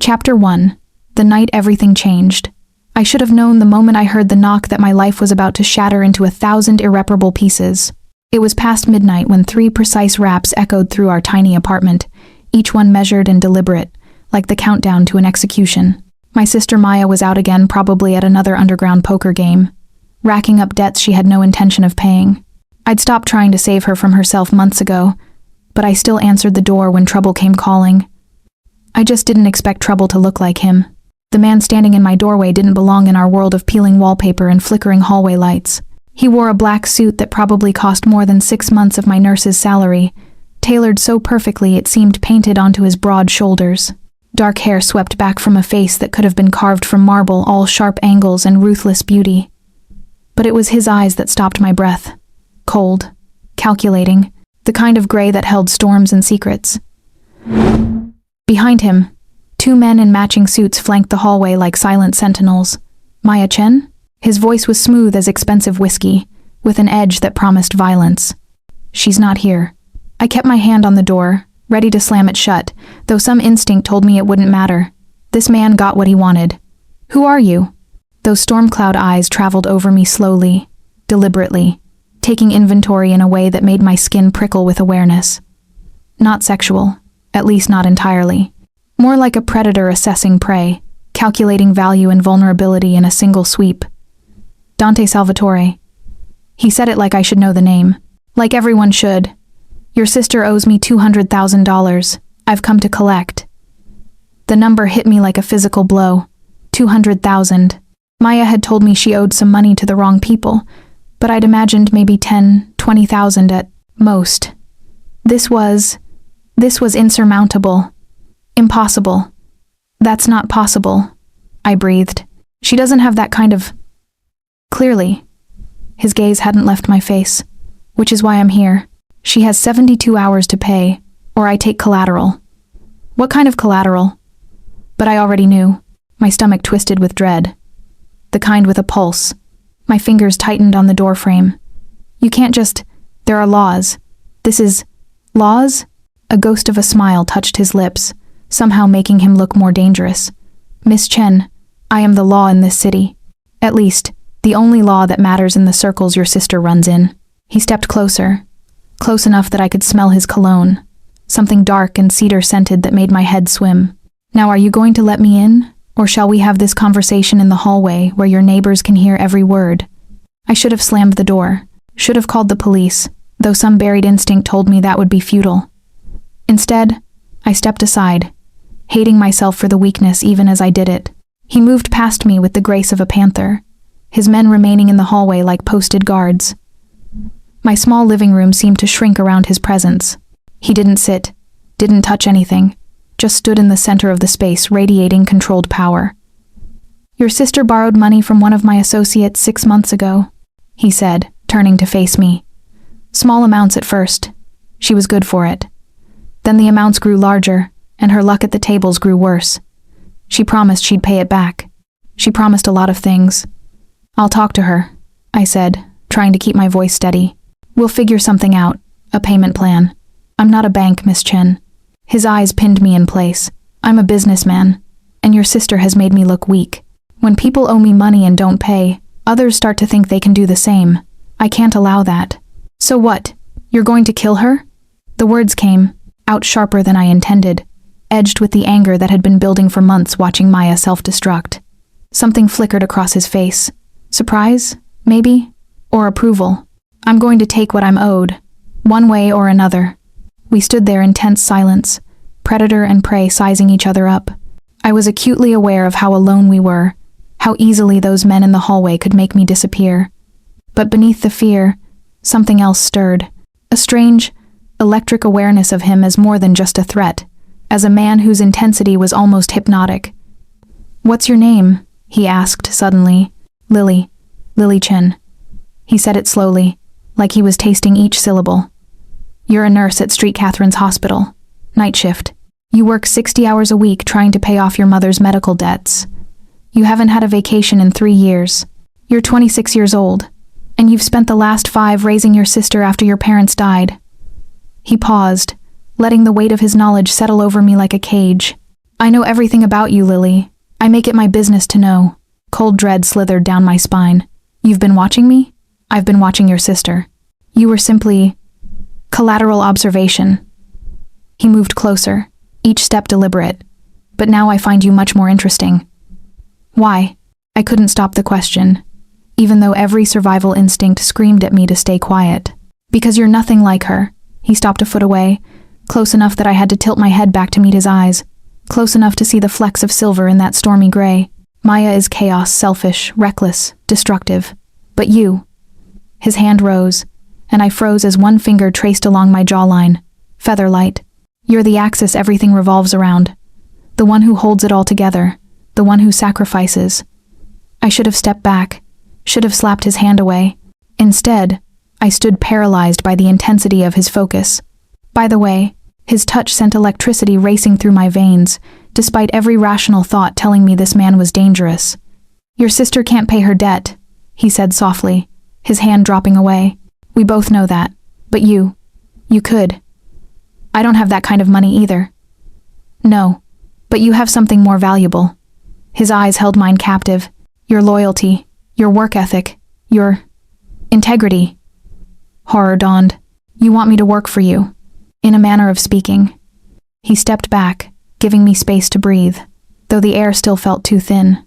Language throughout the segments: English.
Chapter 1. The night everything changed. I should have known the moment I heard the knock that my life was about to shatter into 1,000 irreparable pieces. It was past midnight when 3 precise raps echoed through our tiny apartment, each one measured and deliberate, like the countdown to an execution. My sister Maya was out again, probably at another underground poker game, racking up debts she had no intention of paying. I'd stopped trying to save her from herself months ago, but I still answered the door when trouble came calling. I just didn't expect trouble to look like him. The man standing in my doorway didn't belong in our world of peeling wallpaper and flickering hallway lights. He wore a black suit that probably cost more than 6 months of my nurse's salary, tailored so perfectly it seemed painted onto his broad shoulders. Dark hair swept back from a face that could have been carved from marble, all sharp angles and ruthless beauty. But it was his eyes that stopped my breath. Cold, calculating, the kind of gray that held storms and secrets. Behind him, 2 men in matching suits flanked the hallway like silent sentinels. Maya Chen? His voice was smooth as expensive whiskey, with an edge that promised violence. She's not here. I kept my hand on the door, ready to slam it shut, though some instinct told me it wouldn't matter. This man got what he wanted. Who are you? Those storm cloud eyes traveled over me slowly, deliberately, taking inventory in a way that made my skin prickle with awareness. Not sexual, at least not entirely. More like a predator assessing prey, calculating value and vulnerability in a single sweep. Dante Salvatore. He said it like I should know the name. Like everyone should. Your sister owes me $200,000. I've come to collect. The number hit me like a physical blow. 200,000. Maya had told me she owed some money to the wrong people, but I'd imagined maybe 10, 20,000 at most. This was insurmountable. Impossible. That's not possible, I breathed. She doesn't have that kind of... Clearly. His gaze hadn't left my face, which is why I'm here. She has 72 hours to pay, or I take collateral. What kind of collateral? But I already knew. My stomach twisted with dread. The kind with a pulse. My fingers tightened on the doorframe. You can't just... There are laws. This is... Laws? A ghost of a smile touched his lips, somehow making him look more dangerous. Miss Chen, I am the law in this city. At least, the only law that matters in the circles your sister runs in. He stepped closer, close enough that I could smell his cologne, something dark and cedar-scented that made my head swim. Now are you going to let me in, or shall we have this conversation in the hallway where your neighbors can hear every word? I should have slammed the door, should have called the police, though some buried instinct told me that would be futile. Instead, I stepped aside, hating myself for the weakness even as I did it. He moved past me with the grace of a panther, his men remaining in the hallway like posted guards. My small living room seemed to shrink around his presence. He didn't sit, didn't touch anything, just stood in the center of the space, radiating controlled power. Your sister borrowed money from one of my associates 6 months ago, he said, turning to face me. Small amounts at first. She was good for it. Then the amounts grew larger, and her luck at the tables grew worse. She promised she'd pay it back. She promised a lot of things. I'll talk to her, I said, trying to keep my voice steady. We'll figure something out, a payment plan. I'm not a bank, Miss Chen. His eyes pinned me in place. I'm a businessman, and your sister has made me look weak. When people owe me money and don't pay, others start to think they can do the same. I can't allow that. So what? You're going to kill her? The words came, out sharper than I intended, edged with the anger that had been building for months watching Maya self-destruct. Something flickered across his face. Surprise, maybe? Or approval. I'm going to take what I'm owed, one way or another. We stood there in tense silence, predator and prey sizing each other up. I was acutely aware of how alone we were, how easily those men in the hallway could make me disappear. But beneath the fear, something else stirred. A strange, electric awareness of him as more than just a threat, as a man whose intensity was almost hypnotic. What's your name? He asked suddenly. Lily Chen. He said it slowly, like he was tasting each syllable. You're a nurse at St. Catherine's Hospital. Night shift. You work 60 hours a week trying to pay off your mother's medical debts. You haven't had a vacation in 3 years. You're 26 years old, and you've spent the last 5 raising your sister after your parents died. He paused, letting the weight of his knowledge settle over me like a cage. I know everything about you, Lily. I make it my business to know. Cold dread slithered down my spine. You've been watching me? I've been watching your sister. You were simply collateral observation. He moved closer, each step deliberate. But now I find you much more interesting. Why? I couldn't stop the question, even though every survival instinct screamed at me to stay quiet. Because you're nothing like her. He stopped a foot away, close enough that I had to tilt my head back to meet his eyes, close enough to see the flecks of silver in that stormy gray. Maya is chaos, selfish, reckless, destructive. But you. His hand rose, and I froze as one finger traced along my jawline. Featherlight. You're the axis everything revolves around. The one who holds it all together. The one who sacrifices. I should have stepped back, should have slapped his hand away. Instead, I stood paralyzed by the intensity of his focus. By the way, his touch sent electricity racing through my veins, despite every rational thought telling me this man was dangerous. Your sister can't pay her debt, he said softly, his hand dropping away. We both know that, but you could. I don't have that kind of money either. No, but you have something more valuable. His eyes held mine captive. Your loyalty, your work ethic, your integrity. Horror dawned. You want me to work for you, in a manner of speaking. He stepped back, giving me space to breathe, though the air still felt too thin.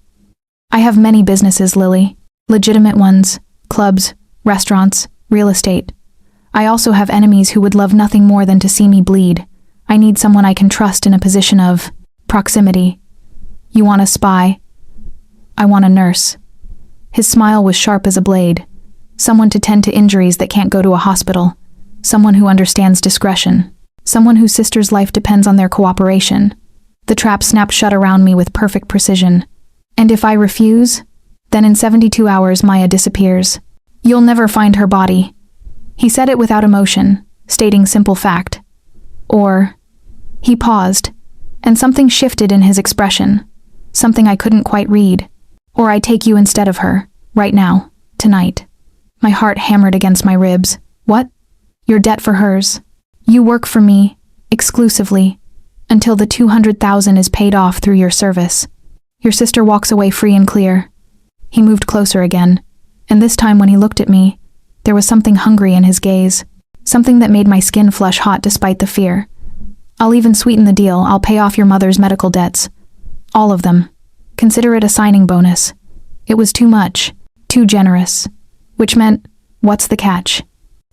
I have many businesses, Lily. Legitimate ones, clubs, restaurants, real estate. I also have enemies who would love nothing more than to see me bleed. I need someone I can trust in a position of proximity. You want a spy? I want a nurse. His smile was sharp as a blade. Someone to tend to injuries that can't go to a hospital. Someone who understands discretion. Someone whose sister's life depends on their cooperation. The trap snapped shut around me with perfect precision. And if I refuse, then in 72 hours Maya disappears. You'll never find her body. He said it without emotion, stating simple fact. Or, he paused, and something shifted in his expression. Something I couldn't quite read. Or I take you instead of her, right now, tonight. My heart hammered against my ribs. What? Your debt for hers. You work for me, exclusively, until the 200,000 is paid off through your service. Your sister walks away free and clear. He moved closer again, and this time when he looked at me, there was something hungry in his gaze, something that made my skin flush hot despite the fear. I'll even sweeten the deal. I'll pay off your mother's medical debts. All of them. Consider it a signing bonus. It was too much, too generous. Which meant, what's the catch?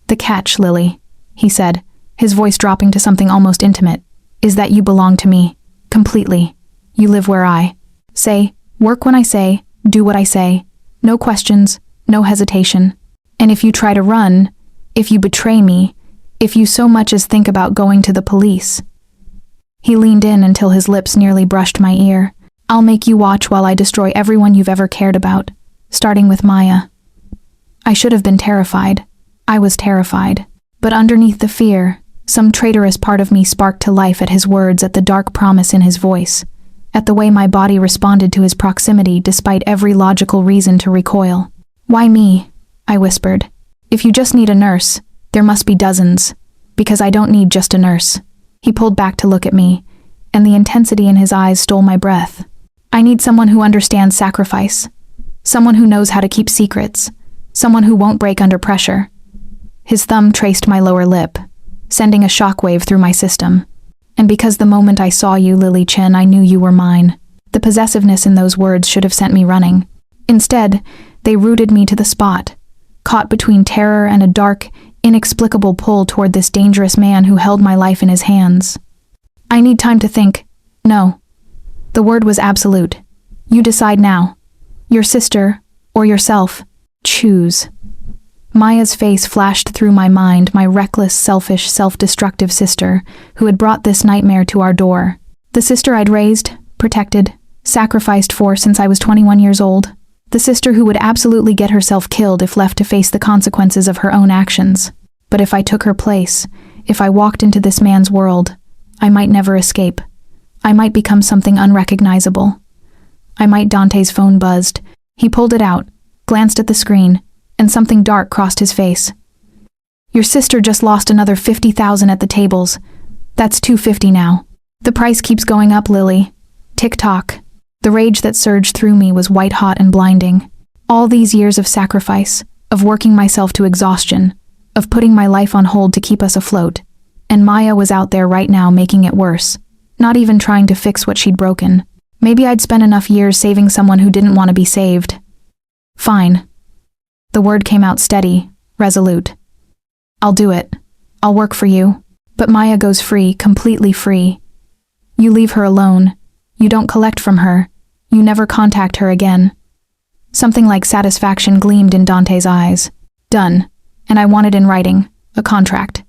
The catch, Lily, he said, his voice dropping to something almost intimate, is that you belong to me, completely. You live where I say, work when I say, do what I say. No questions, no hesitation. And if you try to run, if you betray me, if you so much as think about going to the police. He leaned in until his lips nearly brushed my ear. I'll make you watch while I destroy everyone you've ever cared about, starting with Maya. I should have been terrified. I was terrified. But underneath the fear, some traitorous part of me sparked to life at his words, at the dark promise in his voice, at the way my body responded to his proximity despite every logical reason to recoil. Why me? I whispered. If you just need a nurse, there must be dozens, because I don't need just a nurse. He pulled back to look at me, and the intensity in his eyes stole my breath. I need someone who understands sacrifice, someone who knows how to keep secrets, someone who won't break under pressure. His thumb traced my lower lip, sending a shockwave through my system. And because the moment I saw you, Lily Chen, I knew you were mine. The possessiveness in those words should have sent me running. Instead, they rooted me to the spot, caught between terror and a dark, inexplicable pull toward this dangerous man who held my life in his hands. I need time to think. No. The word was absolute. You decide now. Your sister, or yourself. Choose. Maya's face flashed through my mind, my reckless, selfish, self-destructive sister, who had brought this nightmare to our door. The sister I'd raised, protected, sacrificed for since I was 21 years old. The sister who would absolutely get herself killed if left to face the consequences of her own actions. But if I took her place, if I walked into this man's world, I might never escape. I might become something unrecognizable. Dante's phone buzzed. He pulled it out, glanced at the screen, and something dark crossed his face. Your sister just lost another 50,000 at the tables. That's 250 now. The price keeps going up, Lily. Tick-tock. The rage that surged through me was white-hot and blinding. All these years of sacrifice, of working myself to exhaustion, of putting my life on hold to keep us afloat. And Maya was out there right now making it worse, not even trying to fix what she'd broken. Maybe I'd spent enough years saving someone who didn't want to be saved. Fine. The word came out steady, resolute. I'll do it. I'll work for you. But Maya goes free, completely free. You leave her alone. You don't collect from her. You never contact her again. Something like satisfaction gleamed in Dante's eyes. Done. And I want it in writing. A contract.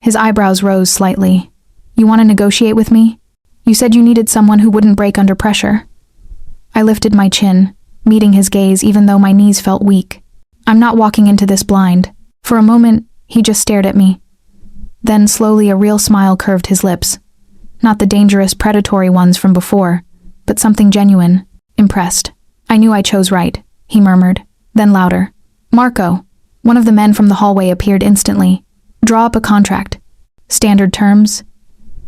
His eyebrows rose slightly. You want to negotiate with me? You said you needed someone who wouldn't break under pressure. I lifted my chin, meeting his gaze even though my knees felt weak. I'm not walking into this blind. For a moment, he just stared at me. Then slowly a real smile curved his lips. Not the dangerous, predatory ones from before, but something genuine, impressed. I knew I chose right, he murmured, then louder. Marco. One of the men from the hallway appeared instantly. Draw up a contract. Standard terms.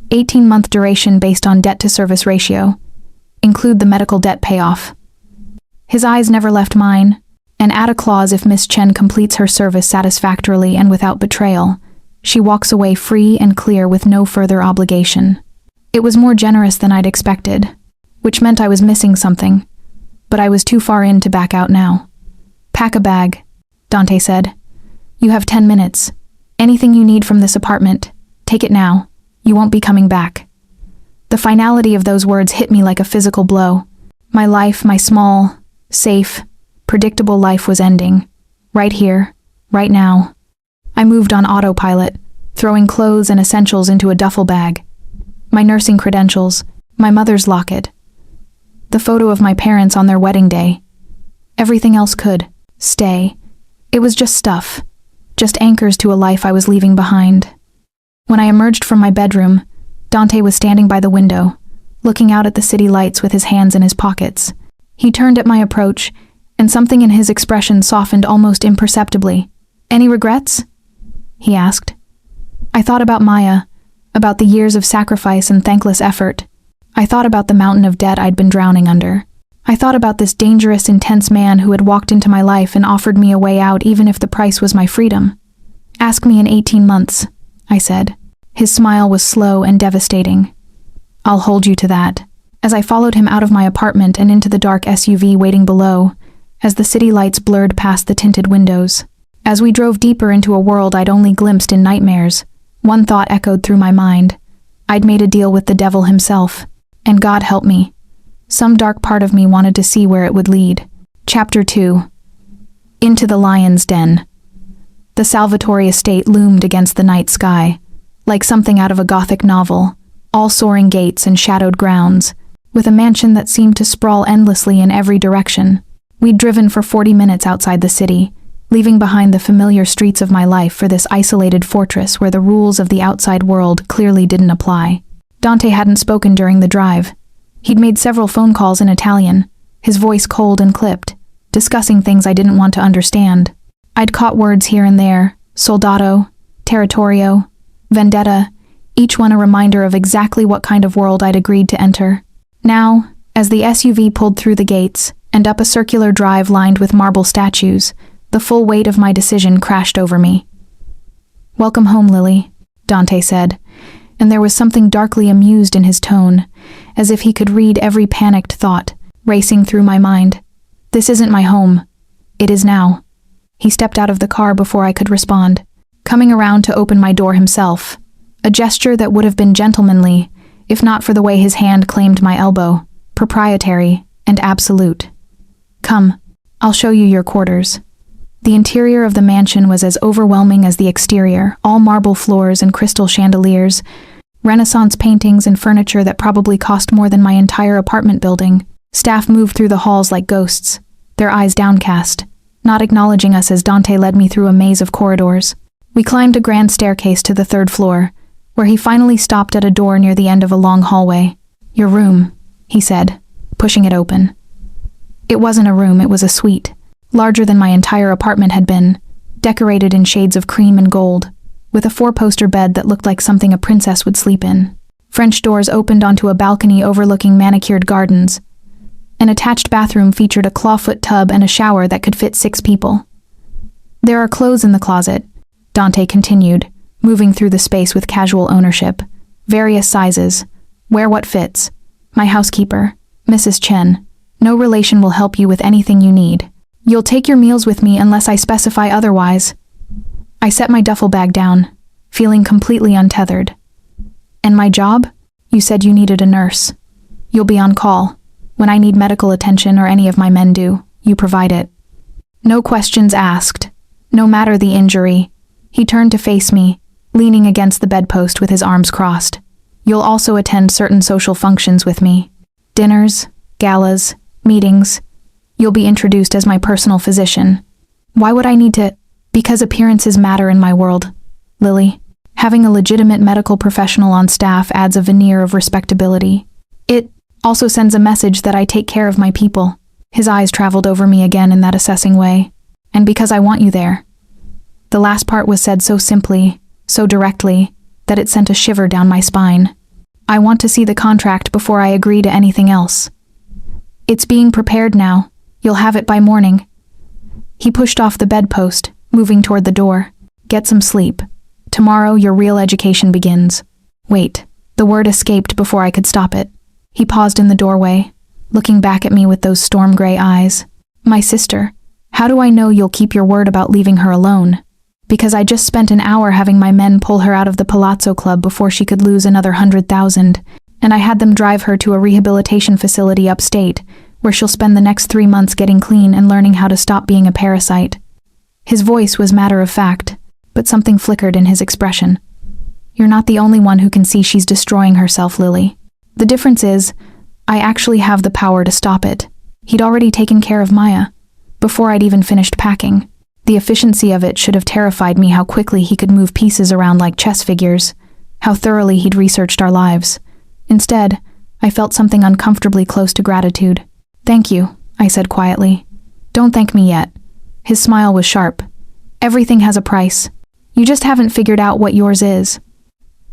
18-month duration based on debt-to-service ratio. Include the medical debt payoff. His eyes never left mine, and add a clause if Miss Chen completes her service satisfactorily and without betrayal. She walks away free and clear with no further obligation. It was more generous than I'd expected, which meant I was missing something, but I was too far in to back out now. Pack a bag, Dante said. You have 10 minutes. Anything you need from this apartment, take it now. You won't be coming back. The finality of those words hit me like a physical blow. My life, my small, safe, predictable life was ending. Right here, right now. I moved on autopilot, throwing clothes and essentials into a duffel bag. My nursing credentials, my mother's locket, the photo of my parents on their wedding day. Everything else could stay. It was just stuff, just anchors to a life I was leaving behind. When I emerged from my bedroom, Dante was standing by the window, looking out at the city lights with his hands in his pockets. He turned at my approach, and something in his expression softened almost imperceptibly. Any regrets? He asked. I thought about Maya, about the years of sacrifice and thankless effort. I thought about the mountain of debt I'd been drowning under. I thought about this dangerous, intense man who had walked into my life and offered me a way out even if the price was my freedom. Ask me in 18 months, I said. His smile was slow and devastating. I'll hold you to that. As I followed him out of my apartment and into the dark SUV waiting below, as the city lights blurred past the tinted windows. As we drove deeper into a world I'd only glimpsed in nightmares, one thought echoed through my mind. I'd made a deal with the devil himself, and God help me. Some dark part of me wanted to see where it would lead. Chapter 2. Into the Lion's Den. The Salvatore estate loomed against the night sky, like something out of a Gothic novel, all soaring gates and shadowed grounds, with a mansion that seemed to sprawl endlessly in every direction. We'd driven for 40 minutes outside the city, leaving behind the familiar streets of my life for this isolated fortress where the rules of the outside world clearly didn't apply. Dante hadn't spoken during the drive. He'd made several phone calls in Italian, his voice cold and clipped, discussing things I didn't want to understand. I'd caught words here and there, soldato, territorio, vendetta, each one a reminder of exactly what kind of world I'd agreed to enter. Now, as the SUV pulled through the gates and up a circular drive lined with marble statues, the full weight of my decision crashed over me. Welcome home, Lily, Dante said, and there was something darkly amused in his tone, as if he could read every panicked thought racing through my mind. This isn't my home. It is now. He stepped out of the car before I could respond, coming around to open my door himself, a gesture that would have been gentlemanly, if not for the way his hand claimed my elbow, proprietary and absolute. Come, I'll show you your quarters. The interior of the mansion was as overwhelming as the exterior, all marble floors and crystal chandeliers, Renaissance paintings and furniture that probably cost more than my entire apartment building. Staff moved through the halls like ghosts, their eyes downcast, not acknowledging us as Dante led me through a maze of corridors. We climbed a grand staircase to the 3rd floor, where he finally stopped at a door near the end of a long hallway. Your room, he said, pushing it open. It wasn't a room, it was a suite, larger than my entire apartment had been, decorated in shades of cream and gold, with a 4-poster bed that looked like something a princess would sleep in. French doors opened onto a balcony overlooking manicured gardens. An attached bathroom featured a clawfoot tub and a shower that could fit 6 people. There are clothes in the closet, Dante continued, moving through the space with casual ownership. Various sizes. Wear what fits. My housekeeper, Mrs. Chen. No relation will help you with anything you need. You'll take your meals with me unless I specify otherwise. I set my duffel bag down, feeling completely untethered. And my job? You said you needed a nurse. You'll be on call. When I need medical attention or any of my men do, you provide it. No questions asked. No matter the injury. He turned to face me, leaning against the bedpost with his arms crossed. You'll also attend certain social functions with me. Dinners, galas, meetings. You'll be introduced as my personal physician. Why would I need to? Because appearances matter in my world, Lily. Having a legitimate medical professional on staff adds a veneer of respectability. It also sends a message that I take care of my people. His eyes traveled over me again in that assessing way. And because I want you there. The last part was said so simply, so directly, that it sent a shiver down my spine. I want to see the contract before I agree to anything else. It's being prepared now. You'll have it by morning. He pushed off the bedpost, moving toward the door. Get some sleep. Tomorrow your real education begins. Wait, the word escaped before I could stop it. He paused in the doorway, looking back at me with those storm-gray eyes. My sister, how do I know you'll keep your word about leaving her alone? Because I just spent an hour having my men pull her out of the Palazzo Club before she could lose another 100,000, and I had them drive her to a rehabilitation facility upstate, where she'll spend the next 3 months getting clean and learning how to stop being a parasite. His voice was matter of fact, but something flickered in his expression. You're not the only one who can see she's destroying herself, Lily. The difference is, I actually have the power to stop it. He'd already taken care of Maya, before I'd even finished packing. The efficiency of it should have terrified me, how quickly he could move pieces around like chess figures, how thoroughly he'd researched our lives. Instead, I felt something uncomfortably close to gratitude. Thank you, I said quietly. Don't thank me yet. His smile was sharp. Everything has a price. You just haven't figured out what yours is.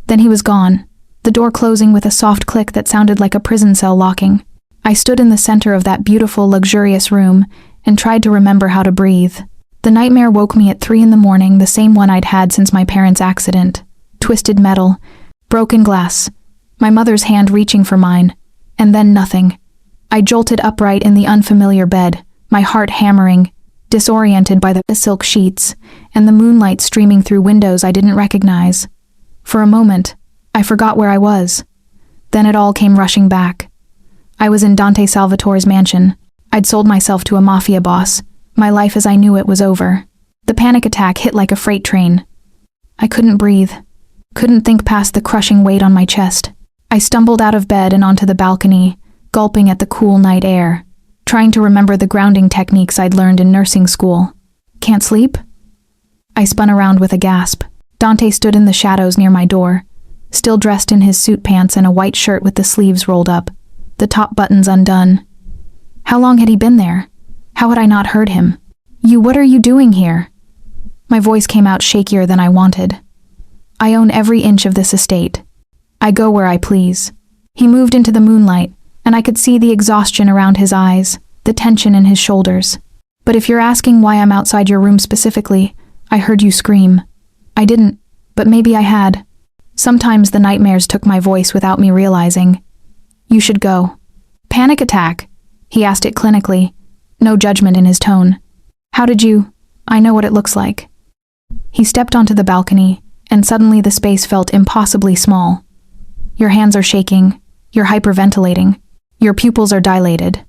Then he was gone, the door closing with a soft click that sounded like a prison cell locking. I stood in the center of that beautiful, luxurious room and tried to remember how to breathe. The nightmare woke me at 3 a.m, the same one I'd had since my parents' accident. Twisted metal, broken glass, my mother's hand reaching for mine, and then nothing. I jolted upright in the unfamiliar bed, my heart hammering, disoriented by the silk sheets and the moonlight streaming through windows I didn't recognize. For a moment, I forgot where I was. Then it all came rushing back. I was in Dante Salvatore's mansion. I'd sold myself to a mafia boss. My life as I knew it was over. The panic attack hit like a freight train. I couldn't breathe. Couldn't think past the crushing weight on my chest. I stumbled out of bed and onto the balcony, gulping at the cool night air, trying to remember the grounding techniques I'd learned in nursing school. Can't sleep? I spun around with a gasp. Dante stood in the shadows near my door, still dressed in his suit pants and a white shirt with the sleeves rolled up, the top buttons undone. How long had he been there? How had I not heard him? What are you doing here? My voice came out shakier than I wanted. I own every inch of this estate. I go where I please. He moved into the moonlight, and I could see the exhaustion around his eyes, the tension in his shoulders. But if you're asking why I'm outside your room specifically, I heard you scream. I didn't, but maybe I had. Sometimes the nightmares took my voice without me realizing. You should go. Panic attack? He asked it clinically, no judgment in his tone. How did you? I know what it looks like. He stepped onto the balcony, and suddenly the space felt impossibly small. Your hands are shaking. You're hyperventilating. Your pupils are dilated.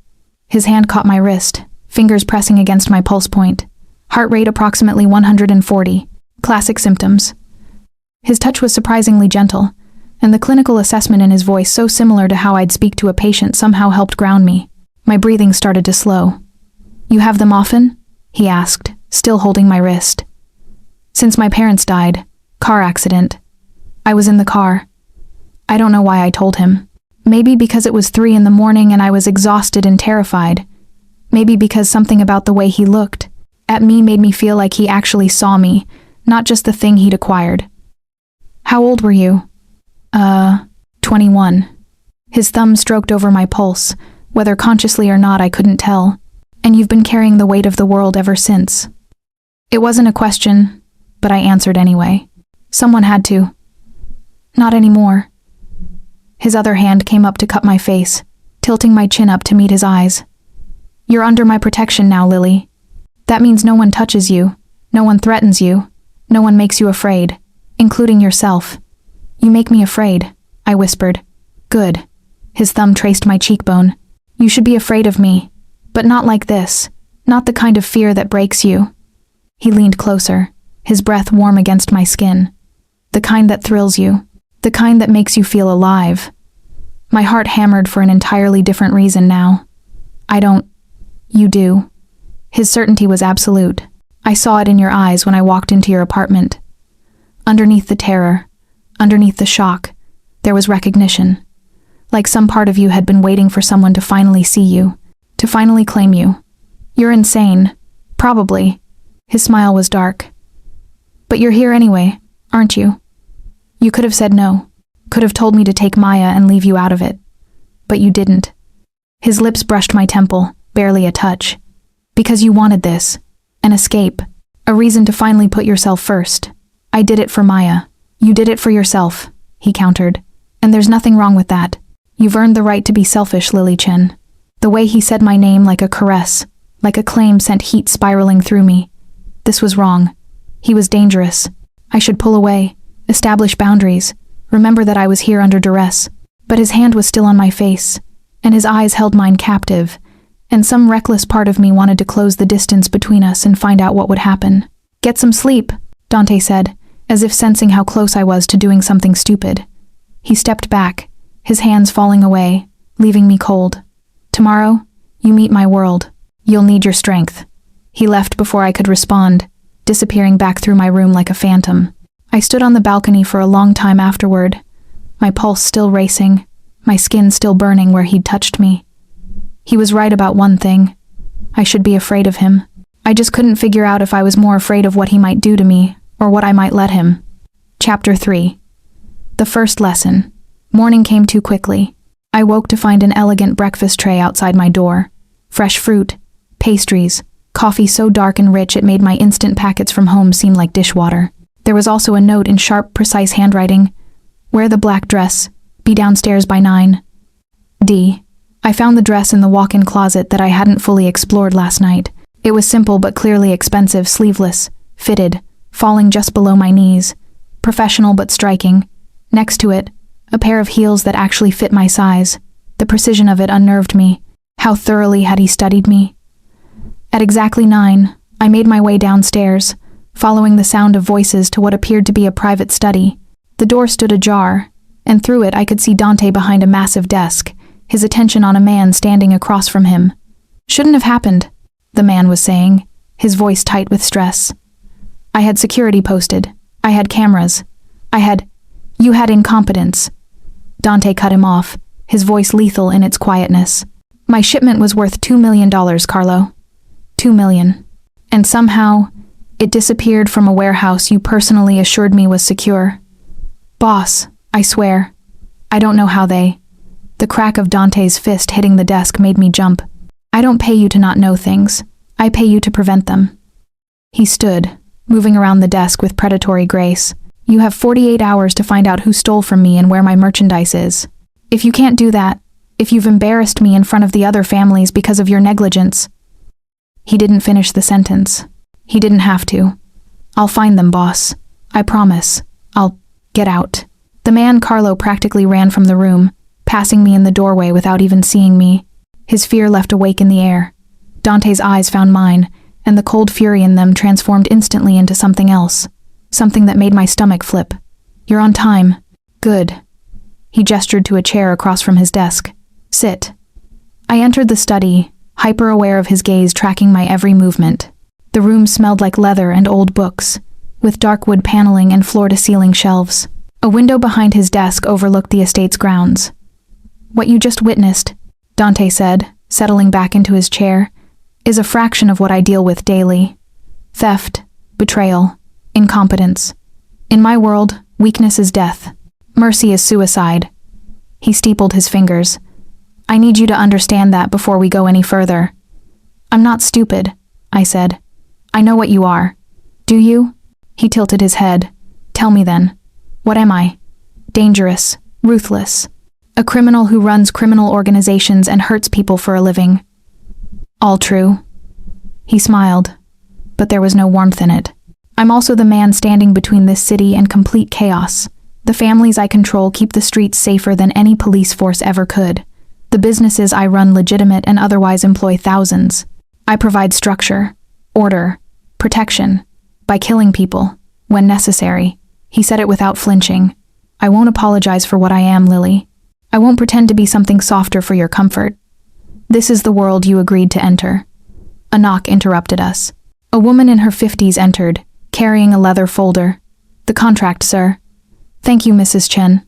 His hand caught my wrist, fingers pressing against my pulse point. Heart rate approximately 140. Classic symptoms. His touch was surprisingly gentle, and the clinical assessment in his voice so similar to how I'd speak to a patient somehow helped ground me. My breathing started to slow. You have them often? He asked, still holding my wrist. Since my parents died. Car accident. I was in the car. I don't know why I told him. Maybe because it was 3 a.m. and I was exhausted and terrified. Maybe because something about the way he looked at me made me feel like he actually saw me, not just the thing he'd acquired. How old were you? 21. His thumb stroked over my pulse. Whether consciously or not, I couldn't tell. And you've been carrying the weight of the world ever since. It wasn't a question, but I answered anyway. Someone had to. Not anymore. His other hand came up to cup my face, tilting my chin up to meet his eyes. You're under my protection now, Lily. That means no one touches you, no one threatens you, no one makes you afraid, including yourself. You make me afraid, I whispered. Good. His thumb traced my cheekbone. You should be afraid of me, but not like this, not the kind of fear that breaks you. He leaned closer, his breath warm against my skin. The kind that thrills you, the kind that makes you feel alive. My heart hammered for an entirely different reason now. I don't. You do. His certainty was absolute. I saw it in your eyes when I walked into your apartment. Underneath the terror, underneath the shock, there was recognition. Like some part of you had been waiting for someone to finally see you, to finally claim you. You're insane. Probably. His smile was dark. But you're here anyway, aren't you? You could have said no, could have told me to take Maya and leave you out of it. But you didn't. His lips brushed my temple, barely a touch. Because you wanted this. An escape. A reason to finally put yourself first. I did it for Maya. You did it for yourself, he countered. And there's nothing wrong with that. You've earned the right to be selfish, Lily Chen. The way he said my name like a caress, like a claim sent heat spiraling through me. This was wrong. He was dangerous. I should pull away, establish boundaries, remember that I was here under duress. But his hand was still on my face, and his eyes held mine captive, and some reckless part of me wanted to close the distance between us and find out what would happen. Get some sleep, Dante said, as if sensing how close I was to doing something stupid. He stepped back, his hands falling away, leaving me cold. Tomorrow, you meet my world. You'll need your strength. He left before I could respond, disappearing back through my room like a phantom. I stood on the balcony for a long time afterward, my pulse still racing, my skin still burning where he'd touched me. He was right about one thing. I should be afraid of him. I just couldn't figure out if I was more afraid of what he might do to me, or what I might let him. Chapter 3. The first lesson. Morning came too quickly. I woke to find an elegant breakfast tray outside my door. Fresh fruit, pastries, coffee so dark and rich it made my instant packets from home seem like dishwater. There was also a note in sharp, precise handwriting. Wear the black dress. Be downstairs by 9. D. I found the dress in the walk-in closet that I hadn't fully explored last night. It was simple but clearly expensive, sleeveless, fitted, falling just below my knees. Professional but striking. Next to it, a pair of heels that actually fit my size. The precision of it unnerved me. How thoroughly had he studied me? At exactly 9, I made my way downstairs, following the sound of voices to what appeared to be a private study. The door stood ajar, and through it I could see Dante behind a massive desk, his attention on a man standing across from him. Shouldn't have happened, the man was saying, his voice tight with stress. I had security posted. I had cameras. You had incompetence. Dante cut him off, his voice lethal in its quietness. My shipment was worth $2 million, Carlo. $2 million. And somehow, it disappeared from a warehouse you personally assured me was secure. Boss, I swear. I don't know how they... The crack of Dante's fist hitting the desk made me jump. I don't pay you to not know things. I pay you to prevent them. He stood, moving around the desk with predatory grace. You have 48 hours to find out who stole from me and where my merchandise is. If you can't do that, if you've embarrassed me in front of the other families because of your negligence... He didn't finish the sentence. He didn't have to. I'll find them, boss. I promise. I'll get out. The man Carlo practically ran from the room, passing me in the doorway without even seeing me. His fear left a wake in the air. Dante's eyes found mine, and the cold fury in them transformed instantly into something else. Something that made my stomach flip. You're on time. Good. He gestured to a chair across from his desk. Sit. I entered the study, hyper-aware of his gaze tracking my every movement. The room smelled like leather and old books, with dark wood paneling and floor-to-ceiling shelves. A window behind his desk overlooked the estate's grounds. What you just witnessed, Dante said, settling back into his chair, is a fraction of what I deal with daily. Theft, betrayal, incompetence. In my world, weakness is death. Mercy is suicide. He steepled his fingers. I need you to understand that before we go any further. I'm not stupid, I said. I know what you are. Do you? He tilted his head. Tell me then. What am I? Dangerous, ruthless. A criminal who runs criminal organizations and hurts people for a living. All true. He smiled, but there was no warmth in it. I'm also the man standing between this city and complete chaos. The families I control keep the streets safer than any police force ever could. The businesses I run legitimate and otherwise employ thousands. I provide structure, order, protection, by killing people, when necessary. He said it without flinching. I won't apologize for what I am, Lily. I won't pretend to be something softer for your comfort. This is the world you agreed to enter. A knock interrupted us. A woman in her 50s entered, carrying a leather folder. The contract, sir. Thank you, Mrs. Chen.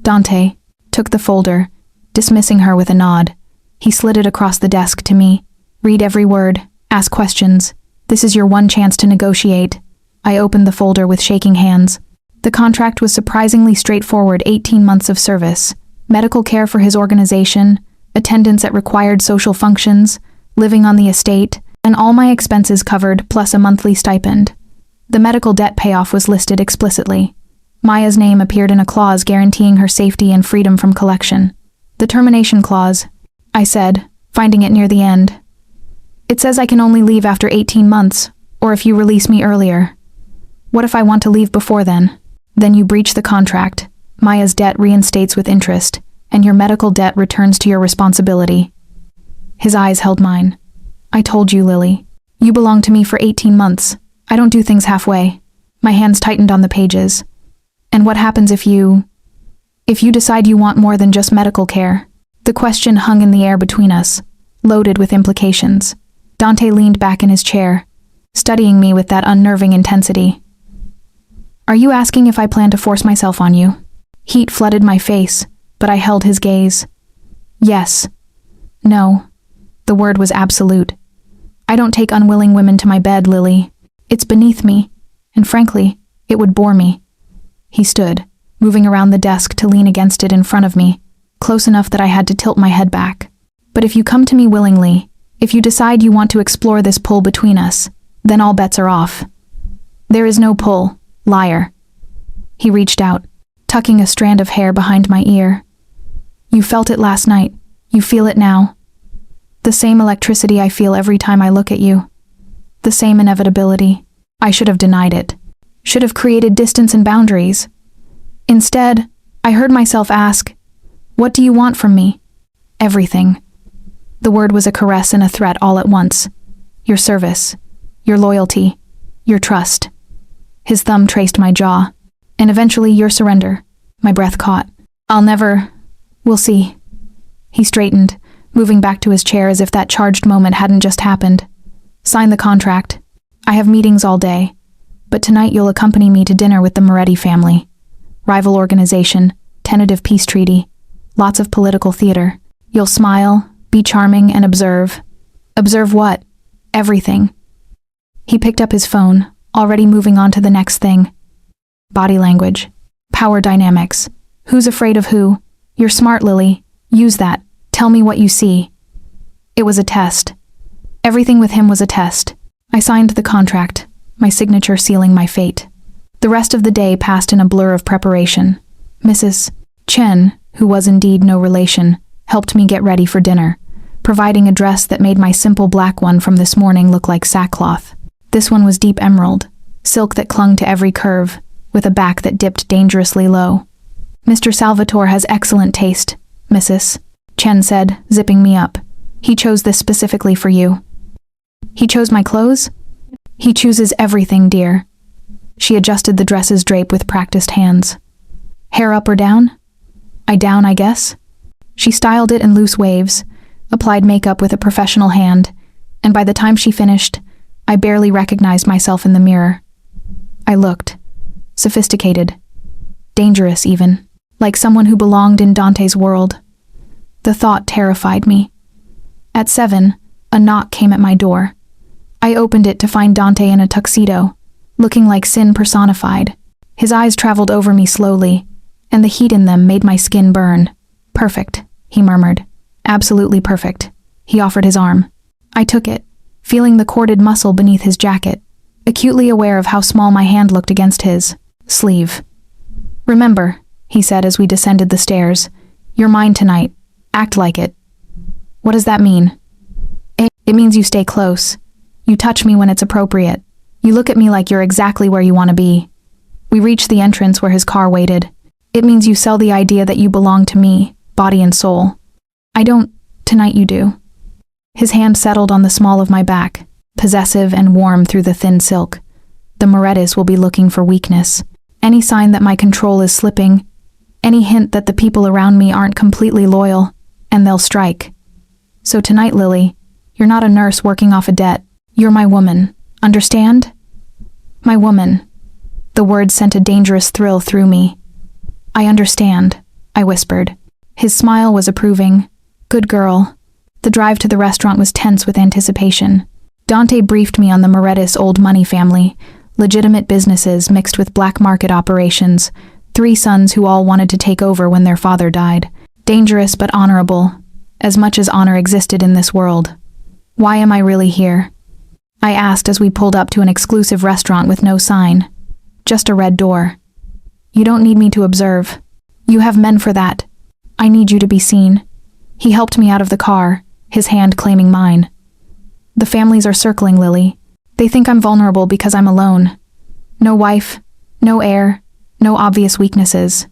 Dante took the folder, dismissing her with a nod. He slid it across the desk to me. Read every word, ask questions. This is your one chance to negotiate. I opened the folder with shaking hands. The contract was surprisingly straightforward: 18 months of service, medical care for his organization, attendance at required social functions, living on the estate, and all my expenses covered plus a monthly stipend. The medical debt payoff was listed explicitly. Maya's name appeared in a clause guaranteeing her safety and freedom from collection. The termination clause, I said, finding it near the end. It says I can only leave after 18 months, or if you release me earlier. What if I want to leave before then? Then you breach the contract. Maya's debt reinstates with interest, and your medical debt returns to your responsibility. His eyes held mine. I told you, Lily. You belong to me for 18 months. I don't do things halfway. My hands tightened on the pages. And what happens if you decide you want more than just medical care? The question hung in the air between us, loaded with implications. Dante leaned back in his chair, studying me with that unnerving intensity. Are you asking if I plan to force myself on you? Heat flooded my face, but I held his gaze. Yes. No. The word was absolute. I don't take unwilling women to my bed, Lily. It's beneath me, and frankly, it would bore me. He stood, moving around the desk to lean against it in front of me, close enough that I had to tilt my head back. But if you come to me willingly, if you decide you want to explore this pull between us, then all bets are off. There is no pull, liar. He reached out, tucking a strand of hair behind my ear. You felt it last night. You feel it now. The same electricity I feel every time I look at you. The same inevitability. I should have denied it. Should have created distance and boundaries. Instead, I heard myself ask, what do you want from me? Everything. The word was a caress and a threat all at once. Your service. Your loyalty. Your trust. His thumb traced my jaw. And eventually your surrender. My breath caught. We'll see. He straightened, moving back to his chair as if that charged moment hadn't just happened. Sign the contract. I have meetings all day. But tonight you'll accompany me to dinner with the Moretti family. Rival organization, tentative peace treaty, lots of political theater. You'll smile, be charming, and observe. Observe what? Everything. He picked up his phone, already moving on to the next thing. Body language. Power dynamics. Who's afraid of who? You're smart, Lily. Use that. Tell me what you see. It was a test. Everything with him was a test. I signed the contract, my signature sealing my fate. The rest of the day passed in a blur of preparation. Mrs. Chen, who was indeed no relation, helped me get ready for dinner, providing a dress that made my simple black one from this morning look like sackcloth. This one was deep emerald, silk that clung to every curve, with a back that dipped dangerously low. Mr. Salvatore has excellent taste, Mrs. Chen said, zipping me up. He chose this specifically for you. He chose my clothes? He chooses everything, dear. She adjusted the dress's drape with practiced hands. Hair up or down? Down, I guess. She styled it in loose waves, applied makeup with a professional hand, and by the time she finished, I barely recognized myself in the mirror. I looked. Sophisticated. Dangerous, even. Like someone who belonged in Dante's world. The thought terrified me. At 7, a knock came at my door. I opened it to find Dante in a tuxedo, looking like sin personified. His eyes traveled over me slowly, and the heat in them made my skin burn. Perfect, he murmured. Absolutely perfect. He offered his arm. I took it, feeling the corded muscle beneath his jacket, acutely aware of how small my hand looked against his sleeve. Remember, he said as we descended the stairs, you're mine tonight. Act like it. What does that mean? It means you stay close. You touch me when it's appropriate. You look at me like you're exactly where you want to be. We reached the entrance where his car waited. It means you sell the idea that you belong to me, body and soul. I don't. Tonight you do. His hand settled on the small of my back, possessive and warm through the thin silk. The Morettis will be looking for weakness. Any sign that my control is slipping, any hint that the people around me aren't completely loyal, and they'll strike. So tonight, Lily, you're not a nurse working off a debt. You're my woman. Understand? My woman. The word sent a dangerous thrill through me. I understand, I whispered. His smile was approving. Good girl. The drive to the restaurant was tense with anticipation. Dante briefed me on the Morettis old money family, legitimate businesses mixed with black market operations, 3 sons who all wanted to take over when their father died. Dangerous but honorable, as much as honor existed in this world. Why am I really here? I asked as we pulled up to an exclusive restaurant with no sign. Just a red door. You don't need me to observe. You have men for that. I need you to be seen. He helped me out of the car, his hand claiming mine. The families are circling Lily. They think I'm vulnerable because I'm alone. No wife, no heir, no obvious weaknesses.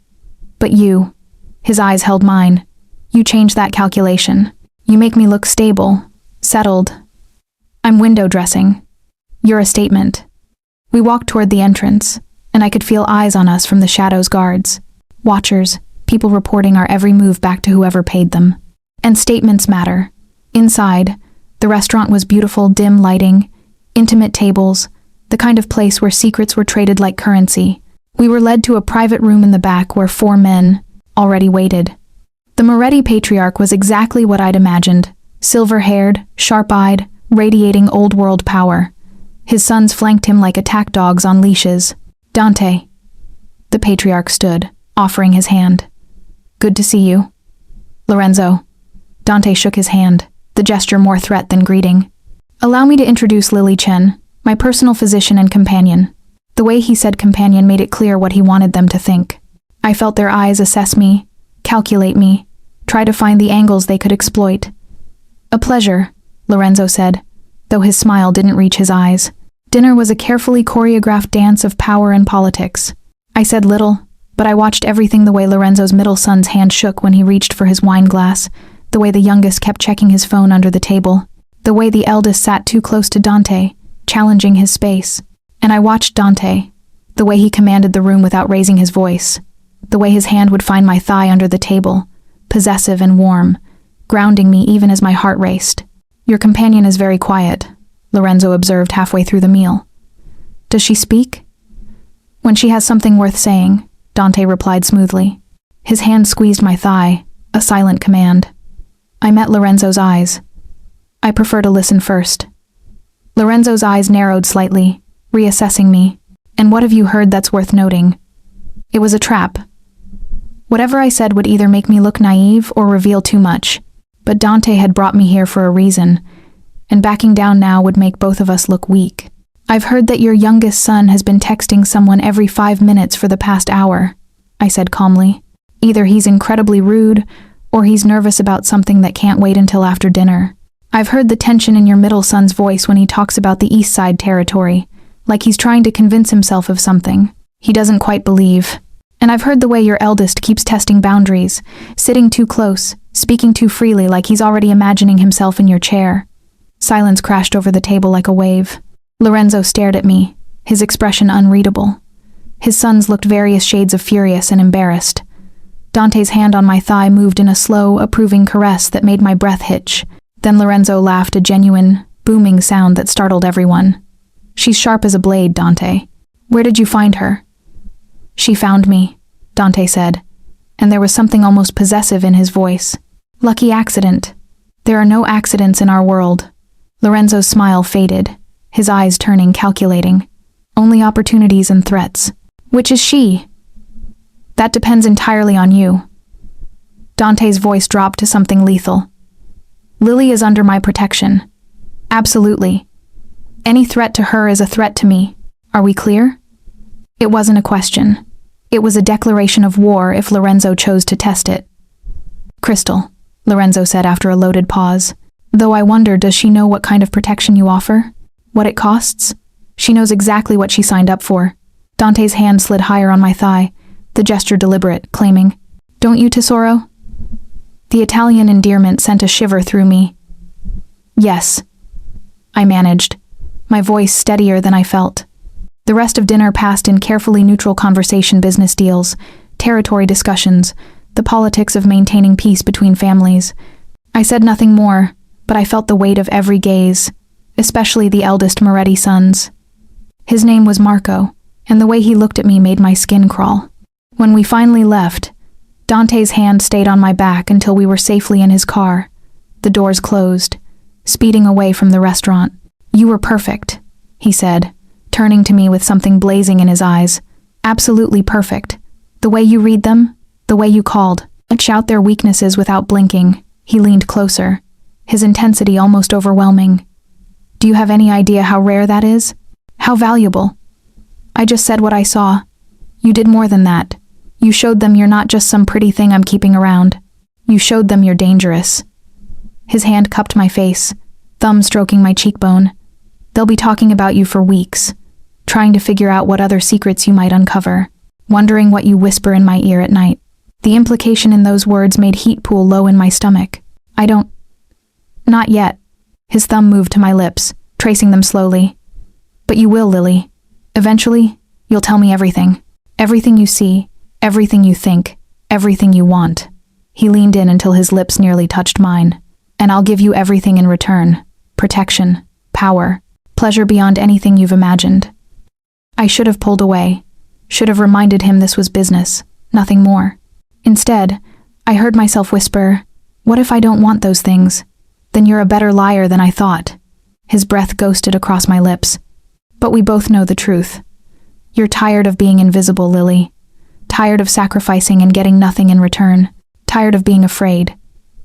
But you, his eyes held mine. You change that calculation. You make me look stable, settled. I'm window dressing. You're a statement. We walked toward the entrance, and I could feel eyes on us from the shadows guards. Watchers, people reporting our every move back to whoever paid them. And statements matter. Inside, the restaurant was beautiful, dim lighting, intimate tables, the kind of place where secrets were traded like currency. We were led to a private room in the back where 4 men already waited. The Moretti patriarch was exactly what I'd imagined. Silver-haired, sharp-eyed, radiating old-world power. His sons flanked him like attack dogs on leashes. Dante. The patriarch stood, offering his hand. Good to see you. Lorenzo. Dante shook his hand, the gesture more threat than greeting. Allow me to introduce Lily Chen, my personal physician and companion. The way he said companion made it clear what he wanted them to think. I felt their eyes assess me, calculate me, try to find the angles they could exploit. A pleasure, Lorenzo said, though his smile didn't reach his eyes. Dinner was a carefully choreographed dance of power and politics. I said little, but I watched everything the way Lorenzo's middle son's hand shook when he reached for his wine glass, the way the youngest kept checking his phone under the table, the way the eldest sat too close to Dante, challenging his space. And I watched Dante, the way he commanded the room without raising his voice, the way his hand would find my thigh under the table, possessive and warm, grounding me even as my heart raced. Your companion is very quiet, Lorenzo observed halfway through the meal. Does she speak? When she has something worth saying, Dante replied smoothly. His hand squeezed my thigh, a silent command. I met Lorenzo's eyes. I prefer to listen first. Lorenzo's eyes narrowed slightly, reassessing me. And what have you heard that's worth noting? It was a trap. Whatever I said would either make me look naive or reveal too much. But Dante had brought me here for a reason, and backing down now would make both of us look weak. I've heard that your youngest son has been texting someone every 5 minutes for the past hour, I said calmly. Either he's incredibly rude, or he's nervous about something that can't wait until after dinner. I've heard the tension in your middle son's voice when he talks about the East Side territory, like he's trying to convince himself of something he doesn't quite believe. And I've heard the way your eldest keeps testing boundaries, sitting too close, speaking too freely like he's already imagining himself in your chair. Silence crashed over the table like a wave. Lorenzo stared at me, his expression unreadable. His sons looked various shades of furious and embarrassed. Dante's hand on my thigh moved in a slow, approving caress that made my breath hitch. Then Lorenzo laughed, a genuine, booming sound that startled everyone. She's sharp as a blade, Dante. Where did you find her? She found me, Dante said, and there was something almost possessive in his voice. Lucky accident. There are no accidents in our world. Lorenzo's smile faded, his eyes turning calculating. Only opportunities and threats. Which is she? That depends entirely on you. Dante's voice dropped to something lethal. Lily is under my protection. Absolutely. Any threat to her is a threat to me. Are we clear? It wasn't a question. It was a declaration of war if Lorenzo chose to test it. Crystal, Lorenzo said after a loaded pause. Though I wonder, does she know what kind of protection you offer? What it costs? She knows exactly what she signed up for. Dante's hand slid higher on my thigh, the gesture deliberate, claiming, "Don't you, Tesoro?" The Italian endearment sent a shiver through me. Yes, I managed, my voice steadier than I felt. The rest of dinner passed in carefully neutral conversation, business deals, territory discussions, the politics of maintaining peace between families. I said nothing more, but I felt the weight of every gaze, especially the eldest Moretti son's. His name was Marco, and the way he looked at me made my skin crawl. When we finally left, Dante's hand stayed on my back until we were safely in his car. The doors closed, speeding away from the restaurant. "You were perfect," he said, turning to me with something blazing in his eyes. "Absolutely perfect. The way you read them, the way you called, out their weaknesses without blinking." He leaned closer, his intensity almost overwhelming. "Do you have any idea how rare that is? How valuable?" I just said what I saw. You did more than that. You showed them you're not just some pretty thing I'm keeping around. You showed them you're dangerous. His hand cupped my face, thumb stroking my cheekbone. "They'll be talking about you for weeks, trying to figure out what other secrets you might uncover, wondering what you whisper in my ear at night." The implication in those words made heat pool low in my stomach. "I don't... Not yet." His thumb moved to my lips, tracing them slowly. "But you will, Lily. Eventually, you'll tell me everything. Everything you see, everything you think, everything you want." He leaned in until his lips nearly touched mine. "And I'll give you everything in return. Protection, power, pleasure beyond anything you've imagined." I should have pulled away, should have reminded him this was business, nothing more. Instead, I heard myself whisper, "What if I don't want those things? Then you're a better liar than I thought." His breath ghosted across my lips. "But we both know the truth. You're tired of being invisible, Lily. Tired of sacrificing and getting nothing in return. Tired of being afraid."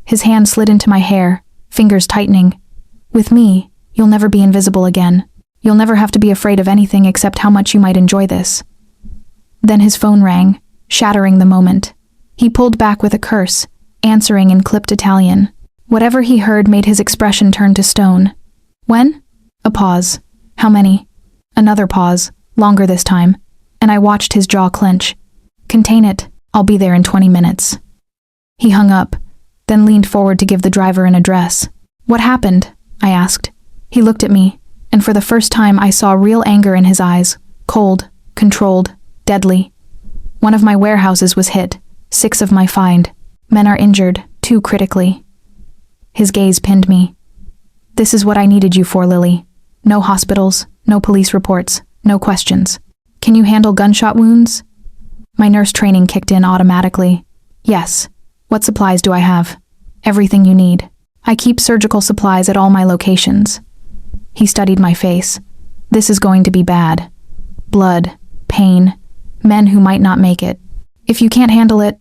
His hand slid into my hair, fingers tightening. "With me, you'll never be invisible again. You'll never have to be afraid of anything except how much you might enjoy this." Then his phone rang, shattering the moment. He pulled back with a curse, answering in clipped Italian. Whatever he heard made his expression turn to stone. "When?" A pause. "How many?" Another pause, longer this time, and I watched his jaw clench. "Contain it. I'll be there in 20 minutes." He hung up, then leaned forward to give the driver an address. "What happened?" I asked. He looked at me, and for the first time I saw real anger in his eyes, cold, controlled, deadly. "One of my warehouses was hit, 6 of my find. Men are injured, 2 critically." His gaze pinned me. "This is what I needed you for, Lily. No hospitals, no police reports, no questions. Can you handle gunshot wounds?" My nurse training kicked in automatically. "Yes. What supplies do I have?" "Everything you need. I keep surgical supplies at all my locations." He studied my face. "This is going to be bad. Blood, pain, men who might not make it. If you can't handle it,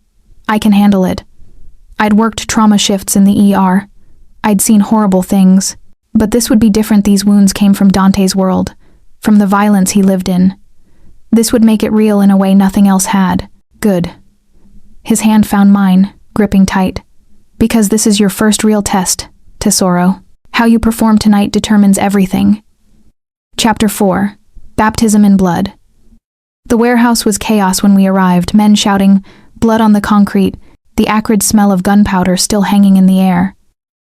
I can handle it." I'd worked trauma shifts in the ER. I'd seen horrible things. But this would be different. These wounds came from Dante's world, from the violence he lived in. This would make it real in a way nothing else had. "Good." His hand found mine, gripping tight. "Because this is your first real test, Tesoro. How you perform tonight determines everything." Chapter 4. Baptism in Blood. The warehouse was chaos when we arrived, men shouting, blood on the concrete, the acrid smell of gunpowder still hanging in the air.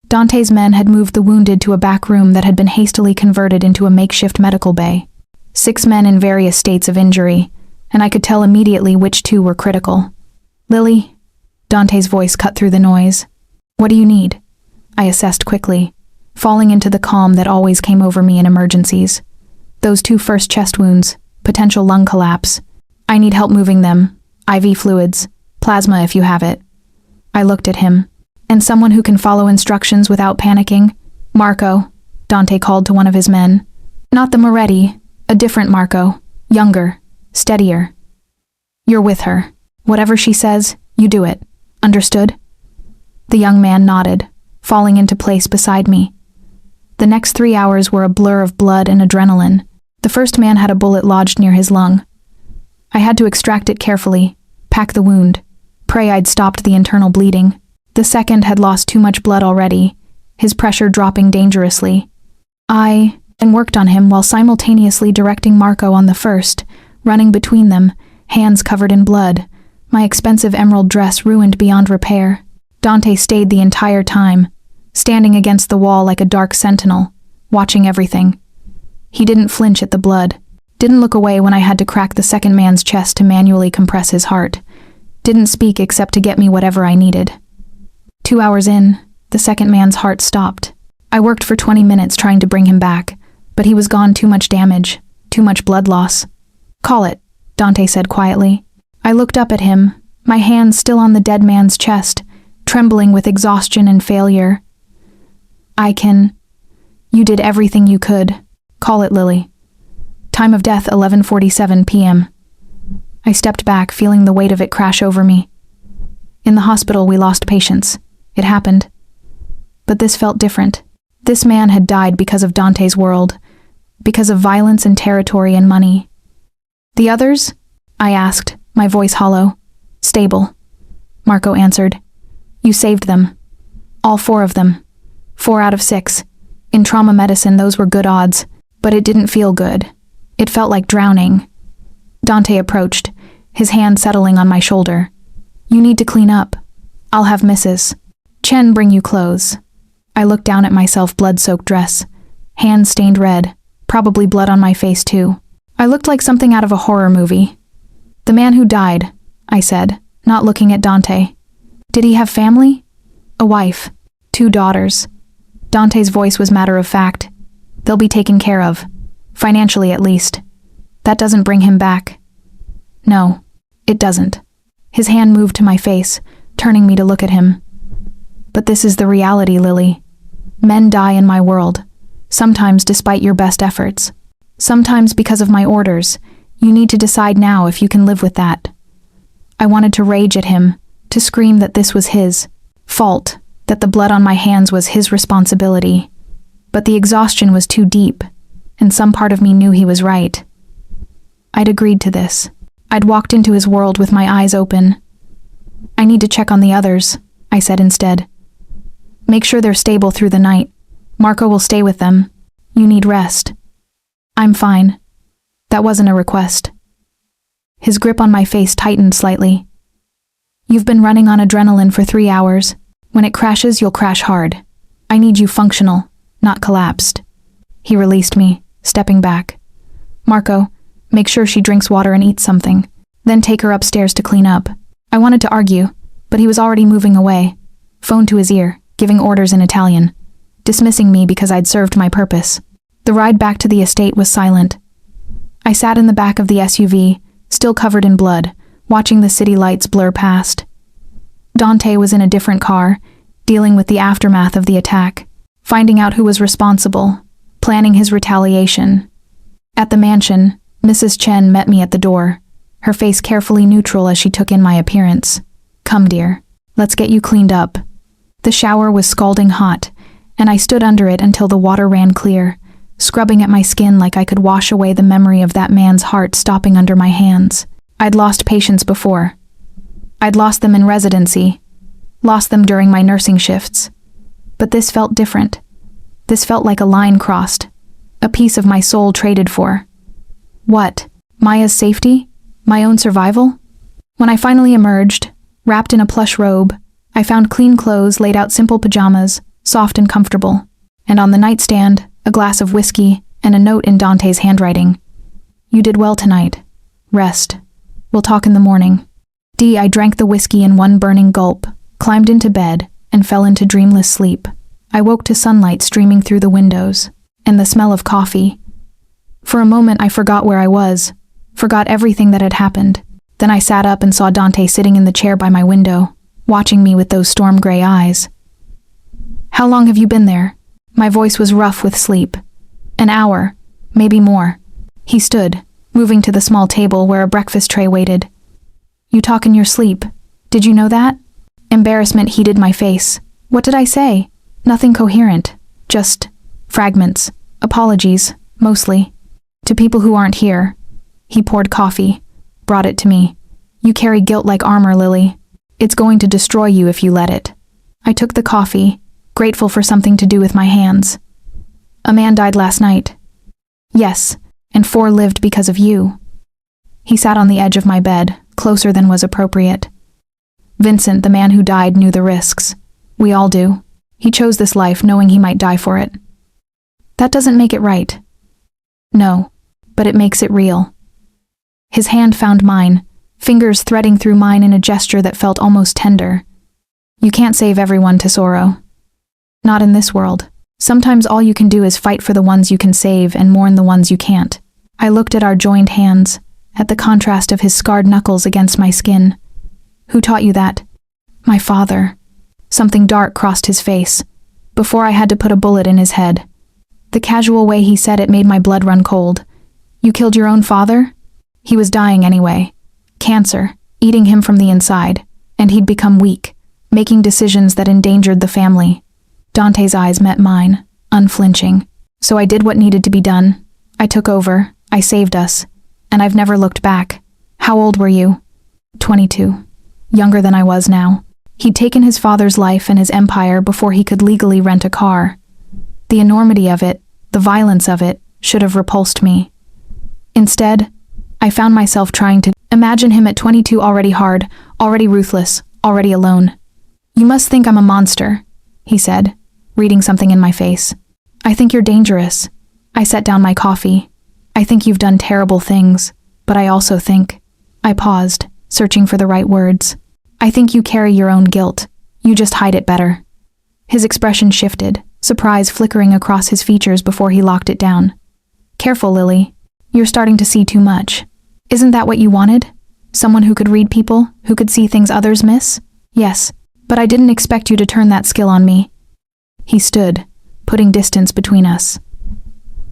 Dante's men had moved the wounded to a back room that had been hastily converted into a makeshift medical bay. 6 men in various states of injury, and I could tell immediately which 2 were critical. "Lily?" Dante's voice cut through the noise. "What do you need?" I assessed quickly, falling into the calm that always came over me in emergencies. "Those 2 first chest wounds, potential lung collapse. I need help moving them, IV fluids, plasma if you have it." I looked at him. "And someone who can follow instructions without panicking?" "Marco," Dante called to one of his men. "Not the Moretti, a different Marco, younger, steadier. You're with her. Whatever she says, you do it. Understood?" The young man nodded, falling into place beside me. The next 3 hours were a blur of blood and adrenaline. The first man had a bullet lodged near his lung. I had to extract it carefully, pack the wound, pray I'd stopped the internal bleeding. The second had lost too much blood already, his pressure dropping dangerously. I worked on him while simultaneously directing Marco on the first, running between them, hands covered in blood, my expensive emerald dress ruined beyond repair. Dante stayed the entire time, standing against the wall like a dark sentinel, watching everything. He didn't flinch at the blood, didn't look away when I had to crack the second man's chest to manually compress his heart, didn't speak except to get me whatever I needed. 2 hours in, the second man's heart stopped. I worked for 20 minutes trying to bring him back, but he was gone. Too much damage, too much blood loss. Call it, Dante said quietly. I looked up at him, my hands still on the dead man's chest, trembling with exhaustion and failure. You did everything you could. Call it, Lily. Time of death 11:47 p.m. I stepped back, feeling the weight of it crash over me. In the hospital, we lost patients. It happened. But this felt different. This man had died because of Dante's world, because of violence and territory and money. The others? I asked, my voice hollow. Stable. Marco answered. You saved them. All 4 of them. 4 out of 6. In trauma medicine, those were good odds, but it didn't feel good. It felt like drowning. Dante approached, his hand settling on my shoulder. You need to clean up. I'll have Mrs. Chen bring you clothes. I looked down at myself, blood-soaked dress, hands stained red, probably blood on my face too. I looked like something out of a horror movie. The man who died, I said, not looking at Dante. Did he have family? A wife. 2 daughters. Dante's voice was matter-of-fact. They'll be taken care of. Financially, at least. That doesn't bring him back. No, it doesn't. His hand moved to my face, turning me to look at him. But this is the reality, Lily. Men die in my world, sometimes despite your best efforts. Sometimes because of my orders. You need to decide now if you can live with that. I wanted to rage at him, to scream that this was his fault, that the blood on my hands was his responsibility. But the exhaustion was too deep, and some part of me knew he was right. I'd agreed to this. I'd walked into his world with my eyes open. I need to check on the others, I said instead. Make sure they're stable through the night. Marco will stay with them. You need rest. I'm fine. That wasn't a request. His grip on my face tightened slightly. You've been running on adrenaline for 3 hours. When it crashes, you'll crash hard. I need you functional, not collapsed. He released me, stepping back. Marco, make sure she drinks water and eats something. Then take her upstairs to clean up. I wanted to argue, but he was already moving away, phone to his ear, giving orders in Italian, dismissing me because I'd served my purpose. The ride back to the estate was silent. I sat in the back of the SUV, still covered in blood, watching the city lights blur past. Dante was in a different car, dealing with the aftermath of the attack, finding out who was responsible, planning his retaliation. At the mansion, Mrs. Chen met me at the door, her face carefully neutral as she took in my appearance. Come, dear, let's get you cleaned up. The shower was scalding hot, and I stood under it until the water ran clear, scrubbing at my skin like I could wash away the memory of that man's heart stopping under my hands. I'd lost patients before. I'd lost them in residency, lost them during my nursing shifts. But this felt different. This felt like a line crossed, a piece of my soul traded for. What? Maya's safety? My own survival? When I finally emerged, wrapped in a plush robe, I found clean clothes laid out, simple pajamas, soft and comfortable, and on the nightstand, a glass of whiskey and a note in Dante's handwriting. You did well tonight. Rest. We'll talk in the morning. I drank the whiskey in one burning gulp, climbed into bed, and fell into dreamless sleep. I woke to sunlight streaming through the windows, and the smell of coffee. For a moment I forgot where I was, forgot everything that had happened. Then I sat up and saw Dante sitting in the chair by my window, watching me with those storm-gray eyes. How long have you been there? My voice was rough with sleep. An hour, maybe more. He stood, moving to the small table where a breakfast tray waited. You talk in your sleep. Did you know that? Embarrassment heated my face. What did I say? Nothing coherent. Just fragments. Apologies, mostly. To people who aren't here. He poured coffee, brought it to me. You carry guilt like armor, Lily. It's going to destroy you if you let it. I took the coffee, grateful for something to do with my hands. A man died last night. Yes, and 4 lived because of you. He sat on the edge of my bed, closer than was appropriate. Vincent, the man who died, knew the risks. We all do. He chose this life knowing he might die for it. That doesn't make it right. No, but it makes it real. His hand found mine, fingers threading through mine in a gesture that felt almost tender. You can't save everyone, Tesoro. Not in this world. Sometimes all you can do is fight for the ones you can save and mourn the ones you can't. I looked at our joined hands, at the contrast of his scarred knuckles against my skin. Who taught you that? My father. Something dark crossed his face, before I had to put a bullet in his head. The casual way he said it made my blood run cold. You killed your own father? He was dying anyway. Cancer, eating him from the inside, and he'd become weak, making decisions that endangered the family. Dante's eyes met mine, unflinching. So I did what needed to be done. I took over, I saved us, and I've never looked back. How old were you? 22. Younger than I was now. He'd taken his father's life and his empire before he could legally rent a car. The enormity of it, the violence of it, should have repulsed me. Instead, I found myself trying to imagine him at 22, already hard, already ruthless, already alone. You must think I'm a monster, he said, reading something in my face. I think you're dangerous. I set down my coffee. I think you've done terrible things, but I also think. I paused, searching for the right words. I think you carry your own guilt. You just hide it better. His expression shifted, surprise flickering across his features before he locked it down. Careful, Lily. You're starting to see too much. Isn't that what you wanted? Someone who could read people, who could see things others miss? Yes, but I didn't expect you to turn that skill on me. He stood, putting distance between us.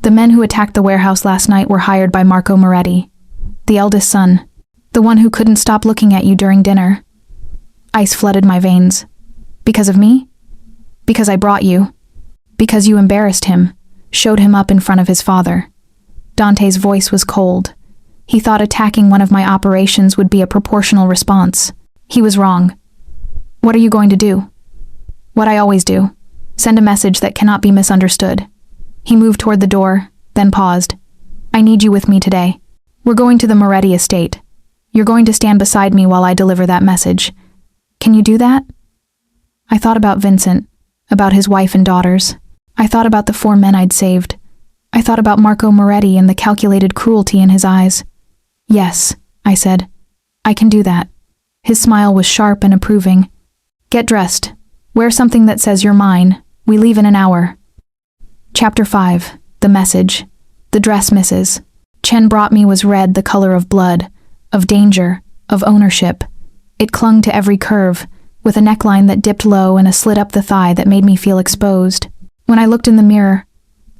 The men who attacked the warehouse last night were hired by Marco Moretti, the eldest son, the one who couldn't stop looking at you during dinner. Ice flooded my veins. Because of me? Because I brought you. Because you embarrassed him, showed him up in front of his father. Dante's voice was cold. He thought attacking one of my operations would be a proportional response. He was wrong. What are you going to do? What I always do. Send a message that cannot be misunderstood. He moved toward the door, then paused. I need you with me today. We're going to the Moretti estate. You're going to stand beside me while I deliver that message. Can you do that? I thought about Vincent, about his wife and daughters. I thought about the 4 men I'd saved. I thought about Marco Moretti and the calculated cruelty in his eyes. Yes, I said. I can do that. His smile was sharp and approving. Get dressed. Wear something that says you're mine. We leave in an hour. Chapter 5. The Message. The dress misses. Chen brought me was red, the color of blood, of danger, of ownership. It clung to every curve, with a neckline that dipped low and a slit up the thigh that made me feel exposed. When I looked in the mirror,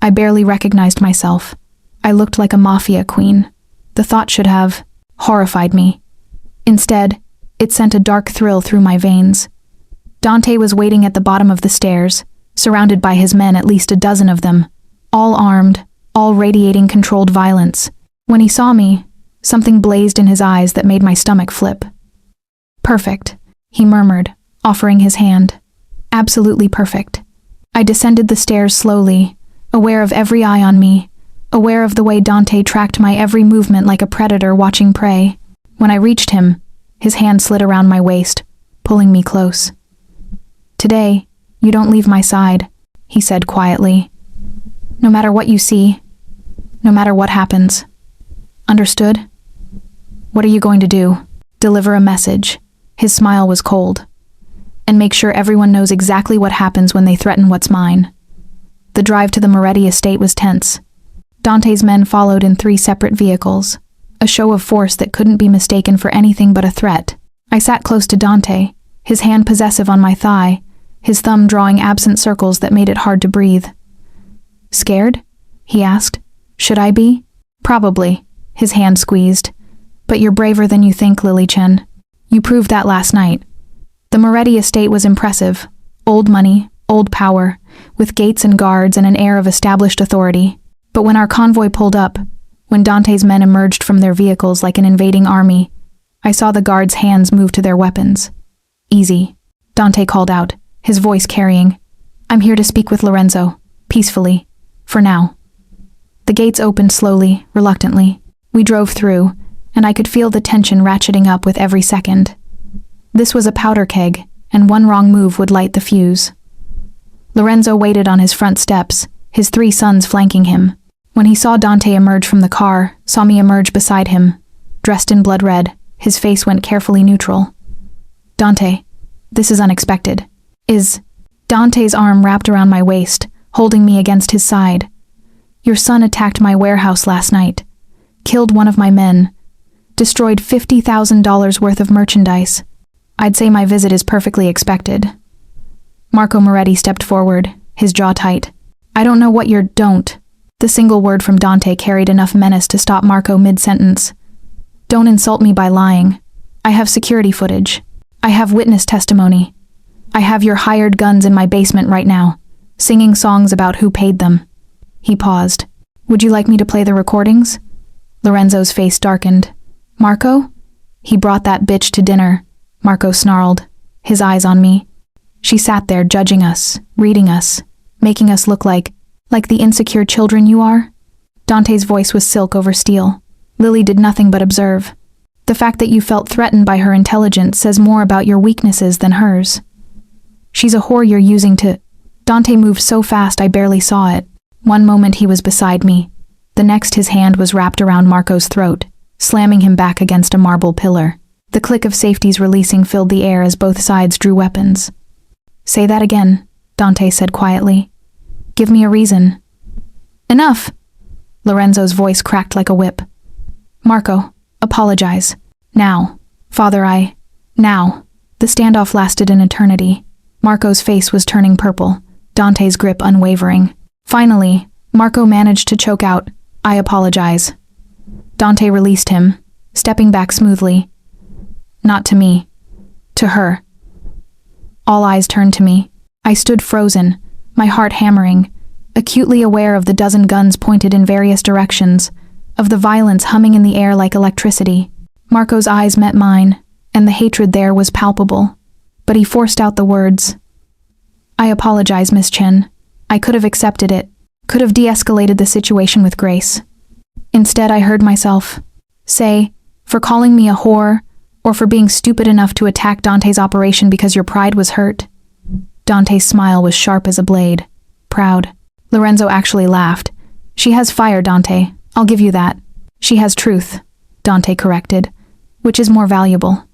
I barely recognized myself. I looked like a Mafia queen. The thought should have horrified me. Instead, it sent a dark thrill through my veins. Dante was waiting at the bottom of the stairs, surrounded by his men, at least a dozen of them, all armed, all radiating controlled violence. When he saw me, something blazed in his eyes that made my stomach flip. Perfect, he murmured, offering his hand. Absolutely perfect. I descended the stairs slowly, aware of every eye on me, aware of the way Dante tracked my every movement like a predator watching prey. When I reached him, his hand slid around my waist, pulling me close. Today, you don't leave my side, he said quietly. No matter what you see, no matter what happens. Understood? What are you going to do? Deliver a message. His smile was cold. And make sure everyone knows exactly what happens when they threaten what's mine. The drive to the Moretti estate was tense. Dante's men followed in 3 separate vehicles, a show of force that couldn't be mistaken for anything but a threat. I sat close to Dante, his hand possessive on my thigh, his thumb drawing absent circles that made it hard to breathe. Scared? He asked. Should I be? Probably. His hand squeezed. But you're braver than you think, Lily Chen. You proved that last night. The Moretti estate was impressive. Old money, old power, with gates and guards and an air of established authority. But when our convoy pulled up, when Dante's men emerged from their vehicles like an invading army, I saw the guards' hands move to their weapons. "Easy," Dante called out, his voice carrying. "I'm here to speak with Lorenzo, peacefully, for now." The gates opened slowly, reluctantly. We drove through, and I could feel the tension ratcheting up with every second. This was a powder keg, and one wrong move would light the fuse. Lorenzo waited on his front steps, his 3 sons flanking him. When he saw Dante emerge from the car, saw me emerge beside him, dressed in blood red, his face went carefully neutral. "Dante, this is unexpected." Dante's arm wrapped around my waist, holding me against his side. "Your son attacked my warehouse last night, killed one of my men, destroyed $50,000 worth of merchandise. I'd say my visit is perfectly expected." Marco Moretti stepped forward, his jaw tight. "I don't know what you're don't." The single word from Dante carried enough menace to stop Marco mid-sentence. "Don't insult me by lying. I have security footage. I have witness testimony. I have your hired guns in my basement right now, singing songs about who paid them." He paused. "Would you like me to play the recordings?" Lorenzo's face darkened. "Marco? He brought that bitch to dinner," Marco snarled, his eyes on me. "She sat there judging us, reading us, making us look like the insecure children you are." Dante's voice was silk over steel. "Lily did nothing but observe. The fact that you felt threatened by her intelligence says more about your weaknesses than hers. She's a whore you're using to—" Dante moved so fast I barely saw it. One moment he was beside me. The next his hand was wrapped around Marco's throat, slamming him back against a marble pillar. The click of safeties releasing filled the air as both sides drew weapons. "Say that again," Dante said quietly. "Give me a reason." "Enough!" Lorenzo's voice cracked like a whip. "Marco, apologize. Now. Father, now." The standoff lasted an eternity. Marco's face was turning purple, Dante's grip unwavering. Finally, Marco managed to choke out, "I apologize." Dante released him, stepping back smoothly. Not to me. To her. All eyes turned to me. I stood frozen, my heart hammering, acutely aware of the dozen guns pointed in various directions, of the violence humming in the air like electricity. Marco's eyes met mine, and the hatred there was palpable. But he forced out the words. "I apologize, Miss Chen. I could have accepted it, could have de-escalated the situation with grace. Instead, I heard myself say, for calling me a whore, or for being stupid enough to attack Dante's operation because your pride was hurt." Dante's smile was sharp as a blade. Proud. Lorenzo actually laughed. "She has fire, Dante. I'll give you that." "She has truth," Dante corrected. "Which is more valuable?"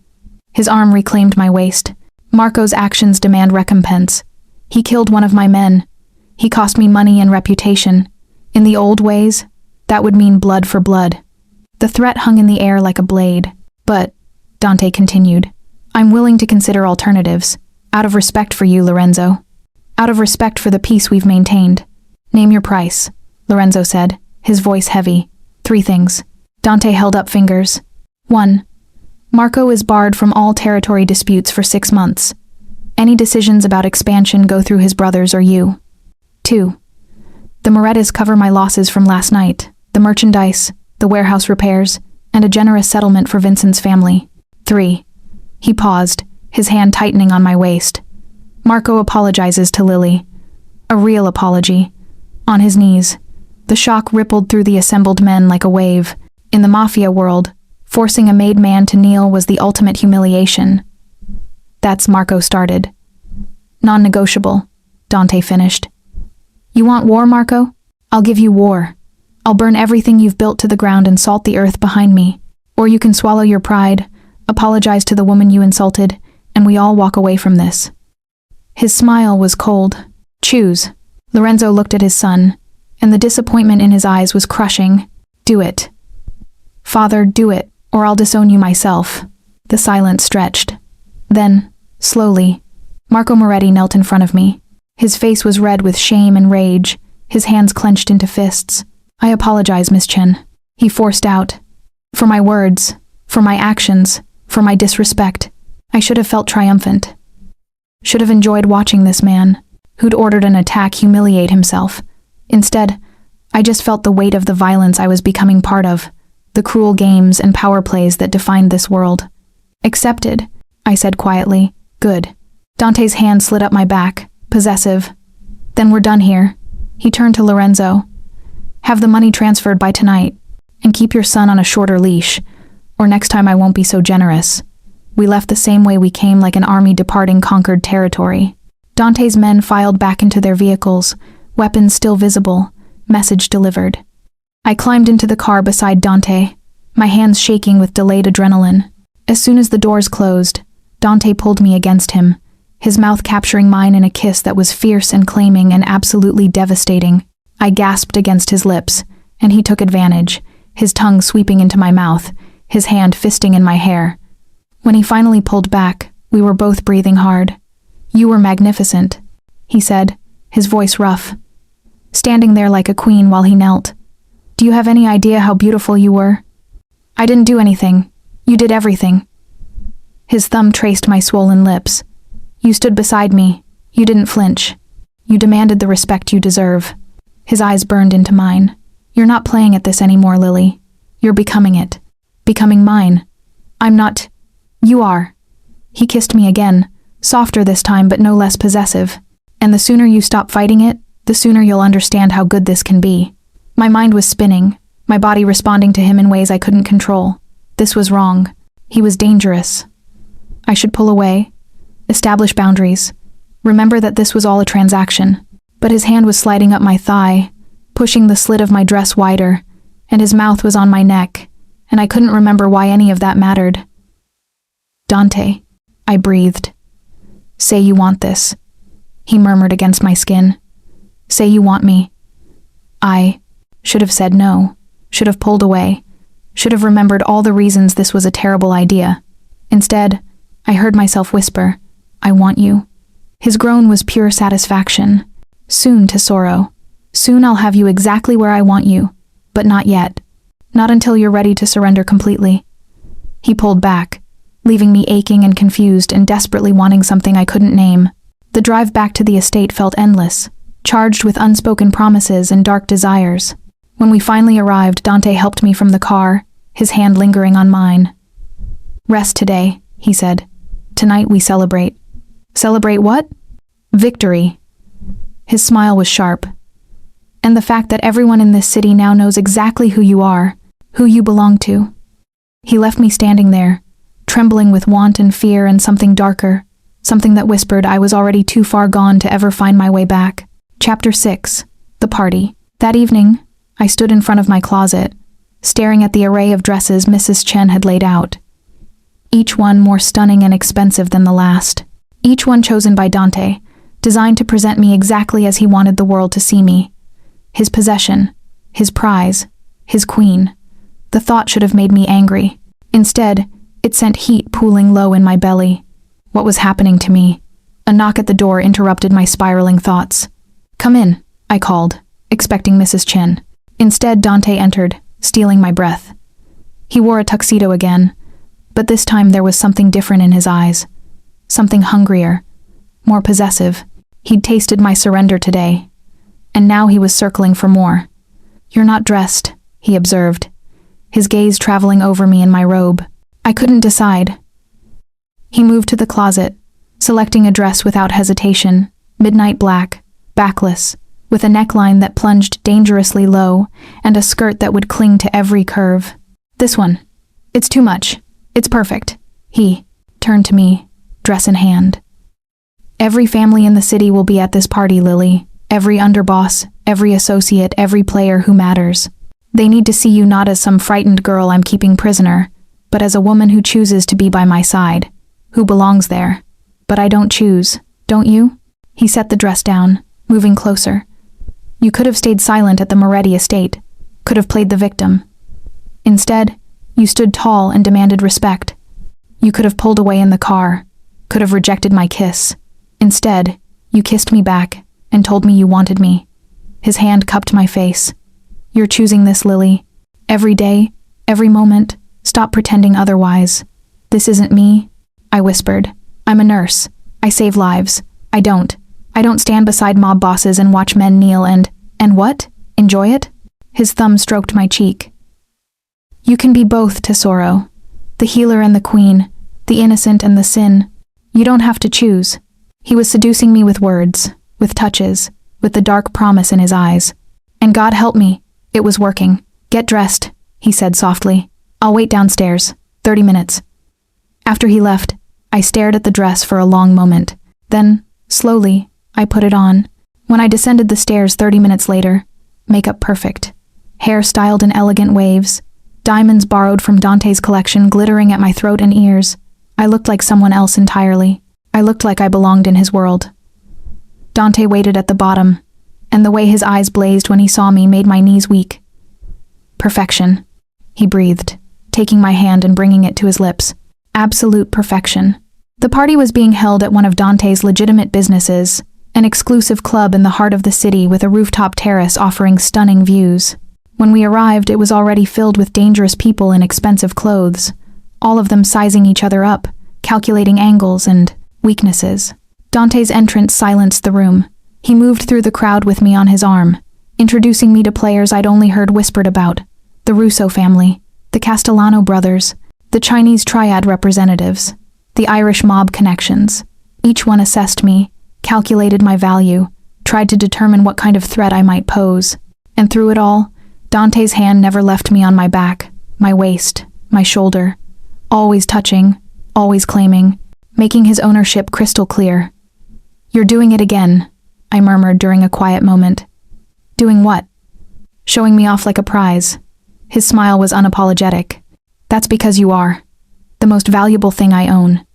His arm reclaimed my waist. "Marco's actions demand recompense. He killed one of my men. He cost me money and reputation. In the old ways, that would mean blood for blood." The threat hung in the air like a blade. "But," Dante continued, "I'm willing to consider alternatives, out of respect for you, Lorenzo. Out of respect for the peace we've maintained." "Name your price," Lorenzo said, his voice heavy. "3 things." Dante held up fingers. 1. Marco is barred from all territory disputes for 6 months. Any decisions about expansion go through his brothers or you. 2. The Morettas cover my losses from last night, the merchandise, the warehouse repairs, and a generous settlement for Vincent's family. 3. He paused, his hand tightening on my waist. Marco apologizes to Lily. A real apology. On his knees. The shock rippled through the assembled men like a wave. In the Mafia world, forcing a made man to kneel was the ultimate humiliation. That's Marco started. "Non-negotiable," Dante finished. "You want war, Marco? I'll give you war. I'll burn everything you've built to the ground and salt the earth behind me. Or you can swallow your pride, apologize to the woman you insulted, and we all walk away from this." His smile was cold. "Choose." Lorenzo looked at his son, and the disappointment in his eyes was crushing. "Do it. Father, do it, or I'll disown you myself." The silence stretched. Then, slowly, Marco Moretti knelt in front of me. His face was red with shame and rage, his hands clenched into fists. "I apologize, Miss Chen," he forced out. "For my words, for my actions, for my disrespect. I should have felt triumphant. Should have enjoyed watching this man, who'd ordered an attack, humiliate himself. Instead, I just felt the weight of the violence I was becoming part of, the cruel games and power plays that defined this world. Accepted, I said quietly. Good. Dante's hand slid up my back, possessive. Then we're done here. He turned to Lorenzo. Have the money transferred by tonight, and keep your son on a shorter leash, or next time I won't be so generous. We left the same way we came, like an army departing conquered territory. Dante's men filed back into their vehicles, weapons still visible, message delivered. I climbed into the car beside Dante, my hands shaking with delayed adrenaline. As soon as the doors closed, Dante pulled me against him, his mouth capturing mine in a kiss that was fierce and claiming and absolutely devastating. I gasped against his lips, and he took advantage, his tongue sweeping into my mouth, his hand fisting in my hair. When he finally pulled back, we were both breathing hard. You were magnificent, he said, his voice rough, standing there like a queen while he knelt. Do you have any idea how beautiful you were? I didn't do anything. You did everything. His thumb traced my swollen lips. You stood beside me. You didn't flinch. You demanded the respect you deserve. His eyes burned into mine. You're not playing at this anymore, Lily. You're becoming it. Becoming mine. I'm not... You are. He kissed me again, softer this time but no less possessive. And the sooner you stop fighting it, the sooner you'll understand how good this can be. My mind was spinning, my body responding to him in ways I couldn't control. This was wrong. He was dangerous. I should pull away, establish boundaries, remember that this was all a transaction. But his hand was sliding up my thigh, pushing the slit of my dress wider, and his mouth was on my neck, and I couldn't remember why any of that mattered. Dante, I breathed. Say you want this. He murmured against my skin. Say you want me. I should have said no, should have pulled away, should have remembered all the reasons this was a terrible idea. Instead, I heard myself whisper, I want you. His groan was pure satisfaction. Soon to sorrow. Soon I'll have you exactly where I want you, but not yet. Not until you're ready to surrender completely. He pulled back, leaving me aching and confused and desperately wanting something I couldn't name. The drive back to the estate felt endless, charged with unspoken promises and dark desires. When we finally arrived, Dante helped me from the car, his hand lingering on mine. Rest today, he said. Tonight we celebrate. Celebrate what? Victory. His smile was sharp. And the fact that everyone in this city now knows exactly who you are, who you belong to. He left me standing there, trembling with want and fear and something darker, something that whispered I was already too far gone to ever find my way back. Chapter 6. The Party. That evening, I stood in front of my closet, staring at the array of dresses Mrs. Chen had laid out. Each one more stunning and expensive than the last. Each one chosen by Dante, designed to present me exactly as he wanted the world to see me. His possession, his prize, his queen. The thought should have made me angry. Instead, it sent heat pooling low in my belly. What was happening to me? A knock at the door interrupted my spiraling thoughts. Come in, I called, expecting Mrs. Chen. Instead, Dante entered, stealing my breath. He wore a tuxedo again, but this time there was something different in his eyes. Something hungrier, more possessive. He'd tasted my surrender today, and now he was circling for more. You're not dressed, he observed, his gaze traveling over me in my robe. I couldn't decide. He moved to the closet, selecting a dress without hesitation, midnight black, backless, with a neckline that plunged dangerously low and a skirt that would cling to every curve. This one. It's too much. It's perfect. He turned to me, dress in hand. Every family in the city will be at this party, Lily. Every underboss, every associate, every player who matters. They need to see you not as some frightened girl I'm keeping prisoner, but as a woman who chooses to be by my side, who belongs there. But I don't choose, don't you? He set the dress down, moving closer. You could have stayed silent at the Moretti estate, could have played the victim. Instead, you stood tall and demanded respect. You could have pulled away in the car, could have rejected my kiss. Instead, you kissed me back and told me you wanted me. His hand cupped my face. You're choosing this, Lily. Every day, every moment, stop pretending otherwise. This isn't me, I whispered. I'm a nurse, I save lives. I don't stand beside mob bosses and watch men kneel and what? Enjoy it? His thumb stroked my cheek. You can be both, Tesoro. The healer and the queen. The innocent and the sin. You don't have to choose. He was seducing me with words, with touches, with the dark promise in his eyes. And God help me, it was working. Get dressed, he said softly. I'll wait downstairs. 30 minutes. After he left, I stared at the dress for a long moment. Then, slowly, I put it on. When I descended the stairs 30 minutes later, makeup perfect. Hair styled in elegant waves, diamonds borrowed from Dante's collection glittering at my throat and ears. I looked like someone else entirely. I looked like I belonged in his world. Dante waited at the bottom, and the way his eyes blazed when he saw me made my knees weak. Perfection, he breathed, taking my hand and bringing it to his lips. Absolute perfection. The party was being held at one of Dante's legitimate businesses, an exclusive club in the heart of the city with a rooftop terrace offering stunning views. When we arrived, it was already filled with dangerous people in expensive clothes, all of them sizing each other up, calculating angles and weaknesses. Dante's entrance silenced the room. He moved through the crowd with me on his arm, introducing me to players I'd only heard whispered about: the Russo family, the Castellano brothers, the Chinese triad representatives, the Irish mob connections. Each one assessed me, calculated my value, tried to determine what kind of threat I might pose. And through it all, Dante's hand never left me on my back, my waist, my shoulder, always touching, always claiming, making his ownership crystal clear. You're doing it again, I murmured during a quiet moment. Doing what? Showing me off like a prize. His smile was unapologetic. That's because you are. The most valuable thing I own.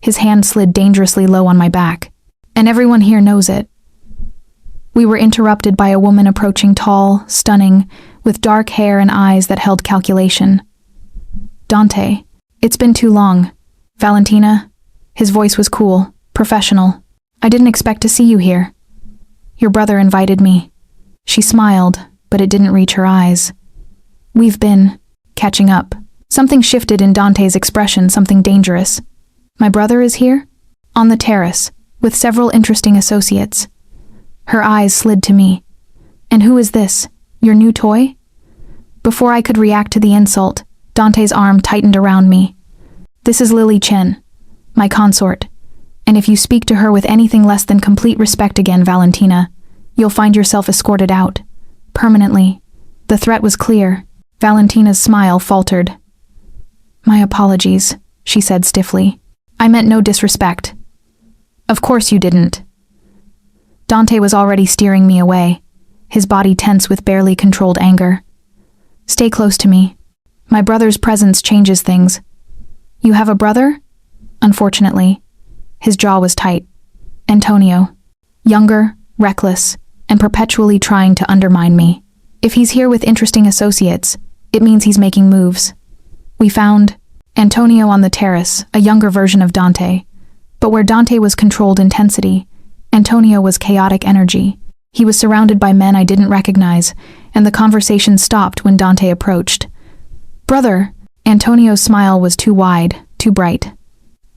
His hand slid dangerously low on my back. And everyone here knows it. We were interrupted by a woman approaching, tall, stunning, with dark hair and eyes that held calculation. Dante, it's been too long. Valentina? His voice was cool, professional. I didn't expect to see you here. Your brother invited me. She smiled, but it didn't reach her eyes. We've been catching up. Something shifted in Dante's expression, something dangerous. My brother is here? On the terrace, with several interesting associates. Her eyes slid to me. And who is this? Your new toy? Before I could react to the insult, Dante's arm tightened around me. This is Lily Chen, my consort. And if you speak to her with anything less than complete respect again, Valentina, you'll find yourself escorted out. Permanently. The threat was clear. Valentina's smile faltered. My apologies, she said stiffly. I meant no disrespect. Of course you didn't. Dante was already steering me away, his body tense with barely controlled anger. Stay close to me. My brother's presence changes things. You have a brother? Unfortunately. His jaw was tight. Antonio. Younger, reckless, and perpetually trying to undermine me. If he's here with interesting associates, it means he's making moves. We found Antonio on the terrace, a younger version of Dante. But where Dante was controlled intensity, Antonio was chaotic energy. He was surrounded by men I didn't recognize, and the conversation stopped when Dante approached. Brother, Antonio's smile was too wide, too bright.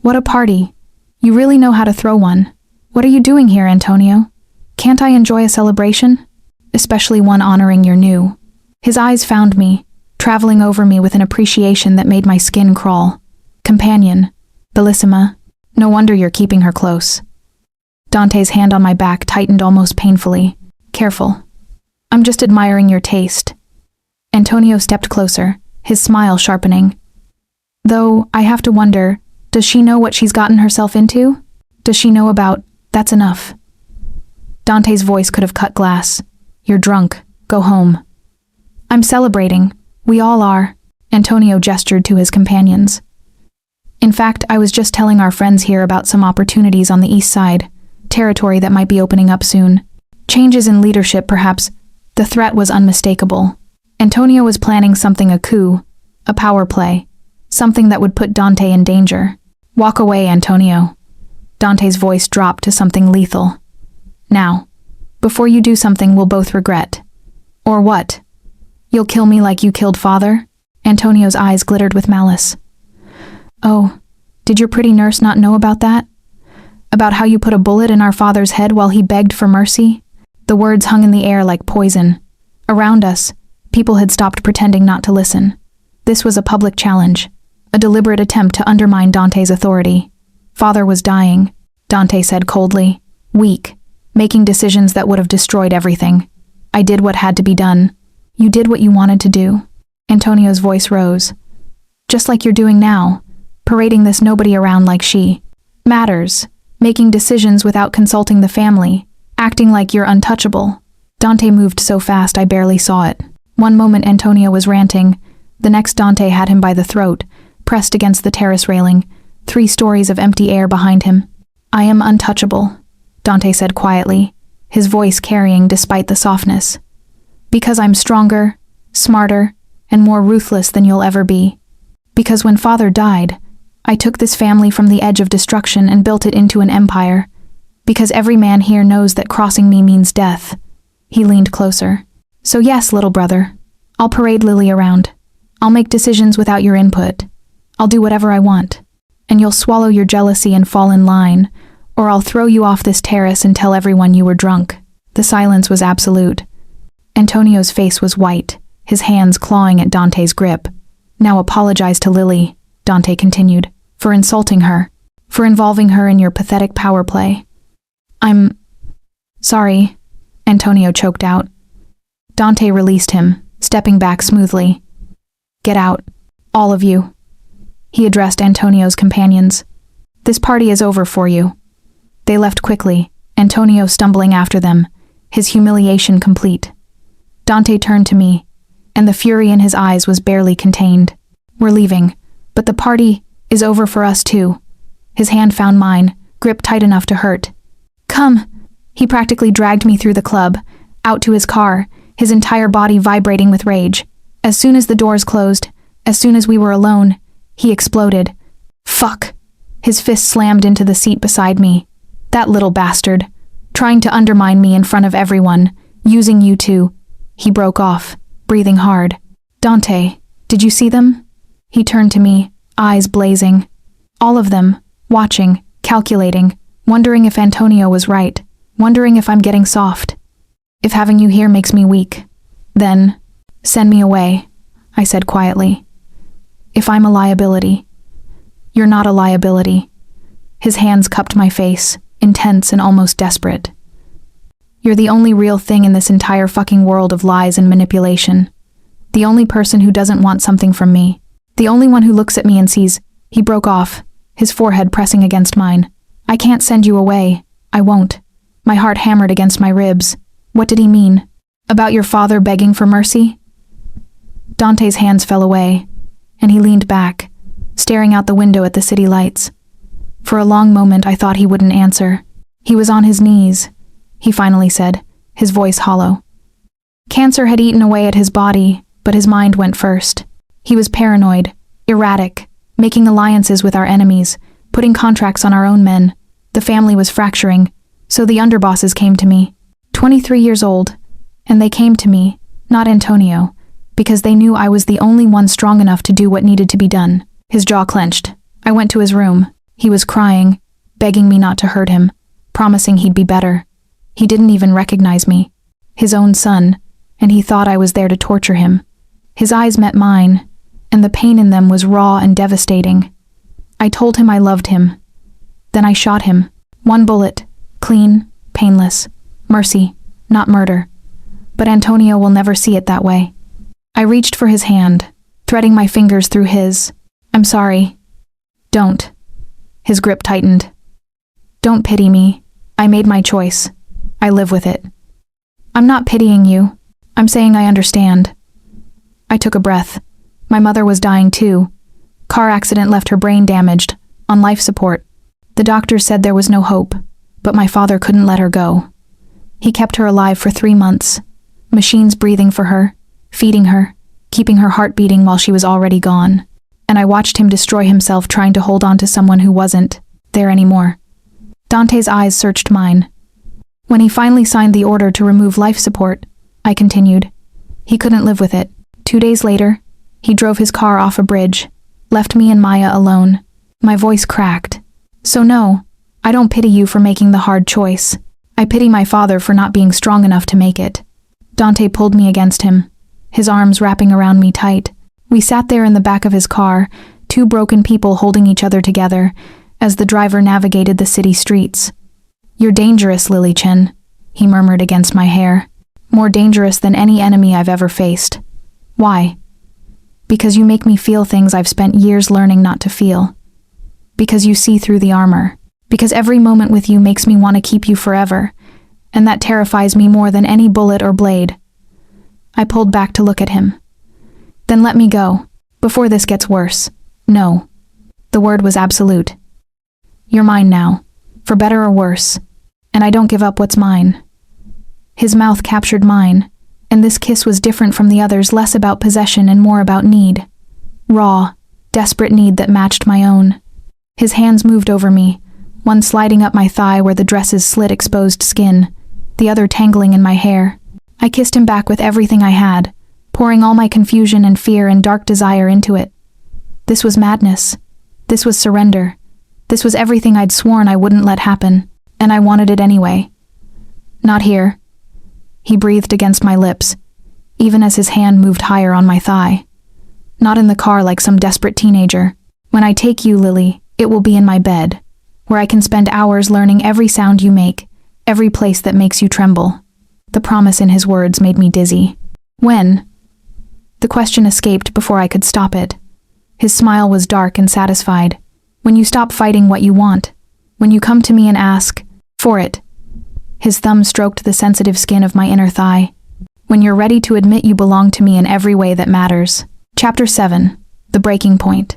What a party. You really know how to throw one. What are you doing here, Antonio? Can't I enjoy a celebration? Especially one honoring your new. His eyes found me, traveling over me with an appreciation that made my skin crawl. Companion, Bellissima, no wonder you're keeping her close. Dante's hand on my back tightened almost painfully. Careful. I'm just admiring your taste. Antonio stepped closer, his smile sharpening. Though, I have to wonder, does she know what she's gotten herself into? Does she know about, that's enough? Dante's voice could have cut glass. You're drunk. Go home. I'm celebrating. We all are. Antonio gestured to his companions. In fact, I was just telling our friends here about some opportunities on the east side, territory that might be opening up soon. Changes in leadership, perhaps. The threat was unmistakable. Antonio was planning something, a coup, a power play, something that would put Dante in danger. Walk away, Antonio. Dante's voice dropped to something lethal. Now, before you do something we'll both regret. Or what? You'll kill me like you killed father? Antonio's eyes glittered with malice. Oh, did your pretty nurse not know about that? About how you put a bullet in our father's head while he begged for mercy? The words hung in the air like poison. Around us, people had stopped pretending not to listen. This was a public challenge, a deliberate attempt to undermine Dante's authority. Father was dying, Dante said coldly, weak, making decisions that would have destroyed everything. I did what had to be done. You did what you wanted to do. Antonio's voice rose. Just like you're doing now, parading this nobody around like she matters, making decisions without consulting the family, acting like you're untouchable. Dante moved so fast I barely saw it. One moment Antonio was ranting, the next Dante had him by the throat, pressed against the terrace railing, 3 stories of empty air behind him. I am untouchable, Dante said quietly, his voice carrying despite the softness. Because I'm stronger, smarter, and more ruthless than you'll ever be. Because when Father died, I took this family from the edge of destruction and built it into an empire. Because every man here knows that crossing me means death. He leaned closer. So yes, little brother, I'll parade Lily around. I'll make decisions without your input. I'll do whatever I want. And you'll swallow your jealousy and fall in line, or I'll throw you off this terrace and tell everyone you were drunk. The silence was absolute. Antonio's face was white, his hands clawing at Dante's grip. Now apologize to Lily, Dante continued, for insulting her, for involving her in your pathetic power play. I'm sorry, Antonio choked out. Dante released him, stepping back smoothly. Get out, all of you. He addressed Antonio's companions. This party is over for you. They left quickly, Antonio stumbling after them, his humiliation complete. Dante turned to me, and the fury in his eyes was barely contained. We're leaving, but the party is over for us too. His hand found mine, gripped tight enough to hurt. Come! He practically dragged me through the club, out to his car, his entire body vibrating with rage. As soon as the doors closed, as soon as we were alone, he exploded. Fuck! His fist slammed into the seat beside me. That little bastard. Trying to undermine me in front of everyone, using you to... He broke off, breathing hard. Dante, did you see them? He turned to me, eyes blazing. All of them, watching, calculating, wondering if Antonio was right, wondering if I'm getting soft. If having you here makes me weak, then send me away, I said quietly. If I'm a liability. You're not a liability. His hands cupped my face, intense and almost desperate. You're the only real thing in this entire fucking world of lies and manipulation. The only person who doesn't want something from me. The only one who looks at me and sees... He broke off, his forehead pressing against mine. I can't send you away. I won't. My heart hammered against my ribs. What did he mean? About your father begging for mercy? Dante's hands fell away, and he leaned back, staring out the window at the city lights. For a long moment I thought he wouldn't answer. He was on his knees, he finally said, his voice hollow. Cancer had eaten away at his body, but his mind went first. He was paranoid, erratic, making alliances with our enemies, putting contracts on our own men. The family was fracturing, so the underbosses came to me. 23 years old, and they came to me, not Antonio, because they knew I was the only one strong enough to do what needed to be done. His jaw clenched. I went to his room. He was crying, begging me not to hurt him, promising he'd be better. He didn't even recognize me. His own son, and he thought I was there to torture him. His eyes met mine, and the pain in them was raw and devastating. I told him I loved him. Then I shot him. 1 bullet, clean, painless. Mercy, not murder. But Antonio will never see it that way. I reached for his hand, threading my fingers through his. I'm sorry. Don't. His grip tightened. Don't pity me. I made my choice. I live with it. I'm not pitying you. I'm saying I understand. I took a breath. My mother was dying too. Car accident left her brain damaged, on life support. The doctors said there was no hope, but my father couldn't let her go. He kept her alive for 3 months. Machines breathing for her, feeding her, keeping her heart beating while she was already gone. And I watched him destroy himself trying to hold on to someone who wasn't there anymore. Dante's eyes searched mine. When he finally signed the order to remove life support, I continued. He couldn't live with it. 2 days later, he drove his car off a bridge, left me and Maya alone. My voice cracked. So no, I don't pity you for making the hard choice. I pity my father for not being strong enough to make it." Dante pulled me against him, his arms wrapping around me tight. We sat there in the back of his car, two broken people holding each other together, as the driver navigated the city streets. "You're dangerous, Lily Chen," he murmured against my hair. "More dangerous than any enemy I've ever faced." "Why?" "Because you make me feel things I've spent years learning not to feel. Because you see through the armor. Because every moment with you makes me want to keep you forever, and that terrifies me more than any bullet or blade." I pulled back to look at him. "Then let me go, before this gets worse." "No." The word was absolute. "You're mine now, for better or worse, and I don't give up what's mine." His mouth captured mine, and this kiss was different from the others, less about possession and more about need. Raw, desperate need that matched my own. His hands moved over me, one sliding up my thigh where the dress's slit exposed skin, the other tangling in my hair. I kissed him back with everything I had, pouring all my confusion and fear and dark desire into it. This was madness. This was surrender. This was everything I'd sworn I wouldn't let happen, and I wanted it anyway. "Not here." He breathed against my lips, even as his hand moved higher on my thigh. "Not in the car like some desperate teenager. When I take you, Lily, it will be in my bed, where I can spend hours learning every sound you make, every place that makes you tremble." The promise in his words made me dizzy. "When?" The question escaped before I could stop it. His smile was dark and satisfied. "When you stop fighting what you want. When you come to me and ask for it." His thumb stroked the sensitive skin of my inner thigh. "When you're ready to admit you belong to me in every way that matters." Chapter 7. The Breaking Point.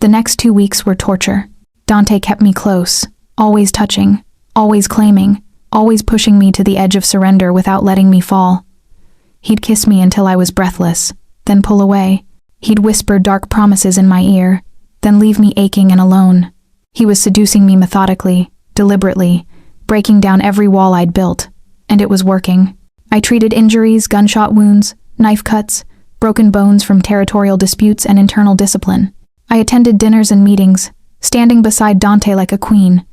The next 2 weeks were torture. Dante kept me close, always touching, always claiming, always pushing me to the edge of surrender without letting me fall. He'd kiss me until I was breathless, then pull away. He'd whisper dark promises in my ear, then leave me aching and alone. He was seducing me methodically, deliberately, breaking down every wall I'd built, and it was working. I treated injuries, gunshot wounds, knife cuts, broken bones from territorial disputes and internal discipline. I attended dinners and meetings, standing beside Dante like a queen,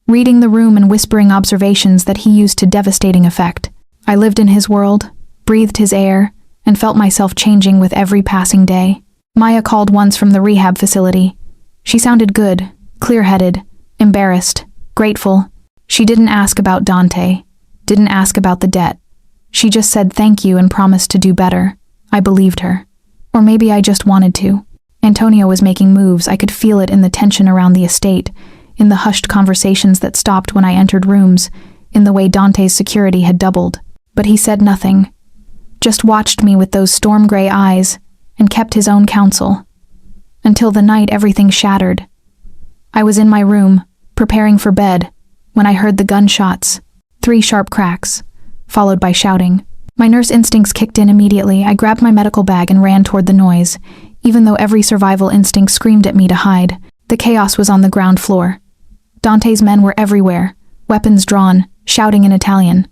reading the room and whispering observations that he used to devastating effect. I lived in his world, breathed his air, and felt myself changing with every passing day. Maya called once from the rehab facility. She sounded good, clear-headed, embarrassed, grateful. She didn't ask about Dante, didn't ask about the debt. She just said thank you and promised to do better. I believed her. Or maybe I just wanted to. Antonio was making moves. I could feel it in the tension around the estate, in the hushed conversations that stopped when I entered rooms, in the way Dante's security had doubled. But he said nothing, just watched me with those storm-gray eyes, and kept his own counsel. Until the night everything shattered. I was in my room, preparing for bed, when I heard the gunshots, 3 sharp cracks, followed by shouting. My nurse instincts kicked in immediately. I grabbed my medical bag and ran toward the noise, even though every survival instinct screamed at me to hide. The chaos was on the ground floor. Dante's men were everywhere, weapons drawn, shouting in Italian.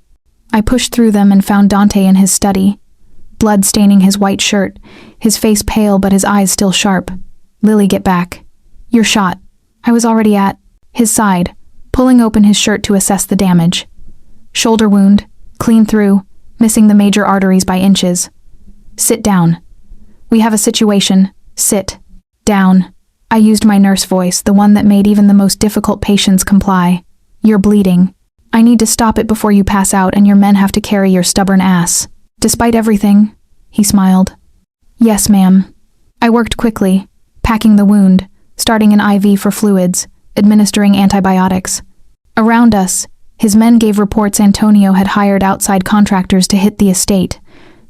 I pushed through them and found Dante in his study, blood staining his white shirt, his face pale but his eyes still sharp. "Lily, get back. You're shot." I was already at his side, pulling open his shirt to assess the damage. Shoulder wound, clean through, missing the major arteries by inches. "Sit down. We have a situation. Sit down." I used my nurse voice, the one that made even the most difficult patients comply. "You're bleeding. I need to stop it before you pass out and your men have to carry your stubborn ass." "Despite everything," he smiled. "Yes, ma'am." I worked quickly, packing the wound, starting an IV for fluids, administering antibiotics. Around us, his men gave reports Antonio had hired outside contractors to hit the estate,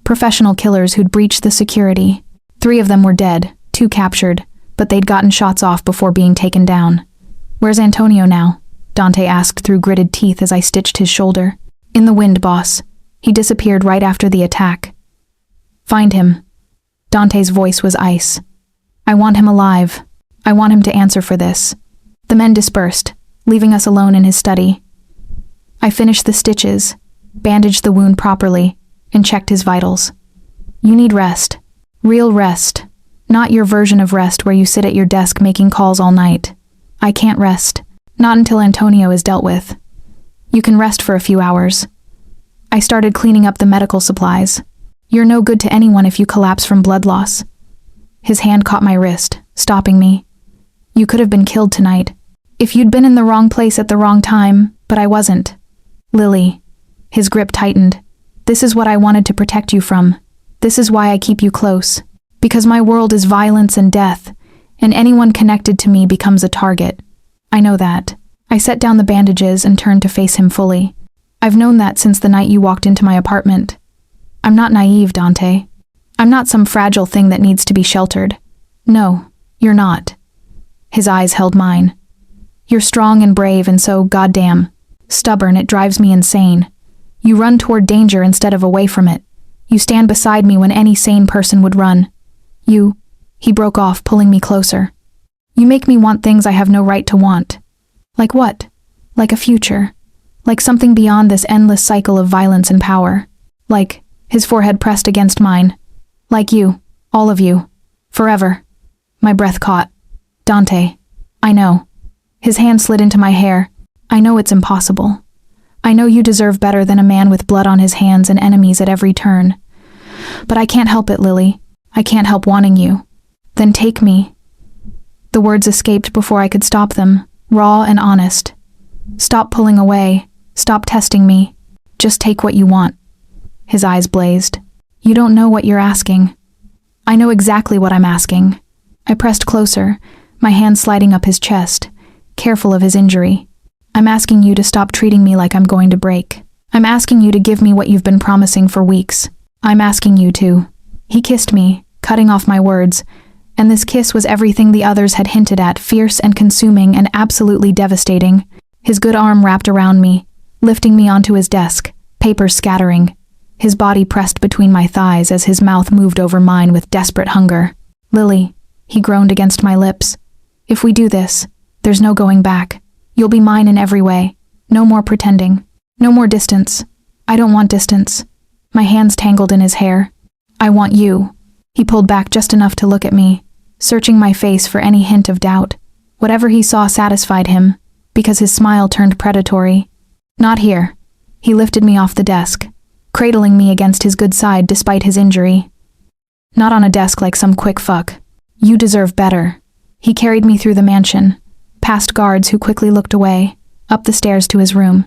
professional killers who'd breached the security. 3 of them were dead, 2 captured, but they'd gotten shots off before being taken down. "Where's Antonio now?" Dante asked through gritted teeth as I stitched his shoulder. "In the wind, boss. He disappeared right after the attack." "Find him." Dante's voice was ice. "I want him alive. I want him to answer for this." The men dispersed, leaving us alone in his study. I finished the stitches, bandaged the wound properly, and checked his vitals. "You need rest. Real rest. Not your version of rest where you sit at your desk making calls all night." "I can't rest." Not until Antonio is dealt with. You can rest for a few hours. I started cleaning up the medical supplies. You're no good to anyone if you collapse from blood loss. His hand caught my wrist, stopping me. You could have been killed tonight. If you'd been in the wrong place at the wrong time, but I wasn't. Lily. His grip tightened. This is what I wanted to protect you from. This is why I keep you close. Because my world is violence and death, and anyone connected to me becomes a target. I know that. I set down the bandages and turned to face him fully. I've known that since the night you walked into my apartment. I'm not naive, Dante. I'm not some fragile thing that needs to be sheltered. No, you're not. His eyes held mine. You're strong and brave and so goddamn stubborn it drives me insane. You run toward danger instead of away from it. You stand beside me when any sane person would run. He broke off, pulling me closer. You make me want things I have no right to want. Like what? Like a future. Like something beyond this endless cycle of violence and power. Like, his forehead pressed against mine. Like you, all of you. Forever. My breath caught. Dante. I know. His hand slid into my hair. I know it's impossible. I know you deserve better than a man with blood on his hands and enemies at every turn. But I can't help it, Lily. I can't help wanting you. Then take me. The words escaped before I could stop them, raw and honest. Stop pulling away. Stop testing me. Just take what you want. His eyes blazed. You don't know what you're asking. I know exactly what I'm asking. I pressed closer, my hand sliding up his chest, careful of his injury. I'm asking you to stop treating me like I'm going to break. I'm asking you to give me what you've been promising for weeks. I'm asking you to. He kissed me, cutting off my words, and this kiss was everything the others had hinted at, fierce and consuming and absolutely devastating. His good arm wrapped around me, lifting me onto his desk, papers scattering. His body pressed between my thighs as his mouth moved over mine with desperate hunger. Lily, he groaned against my lips. If we do this, there's no going back. You'll be mine in every way. No more pretending. No more distance. I don't want distance. My hands tangled in his hair. I want you. He pulled back just enough to look at me, searching my face for any hint of doubt. Whatever he saw satisfied him, because his smile turned predatory. Not here. He lifted me off the desk, cradling me against his good side despite his injury. Not on a desk like some quick fuck. You deserve better. He carried me through the mansion, past guards who quickly looked away, up the stairs to his room.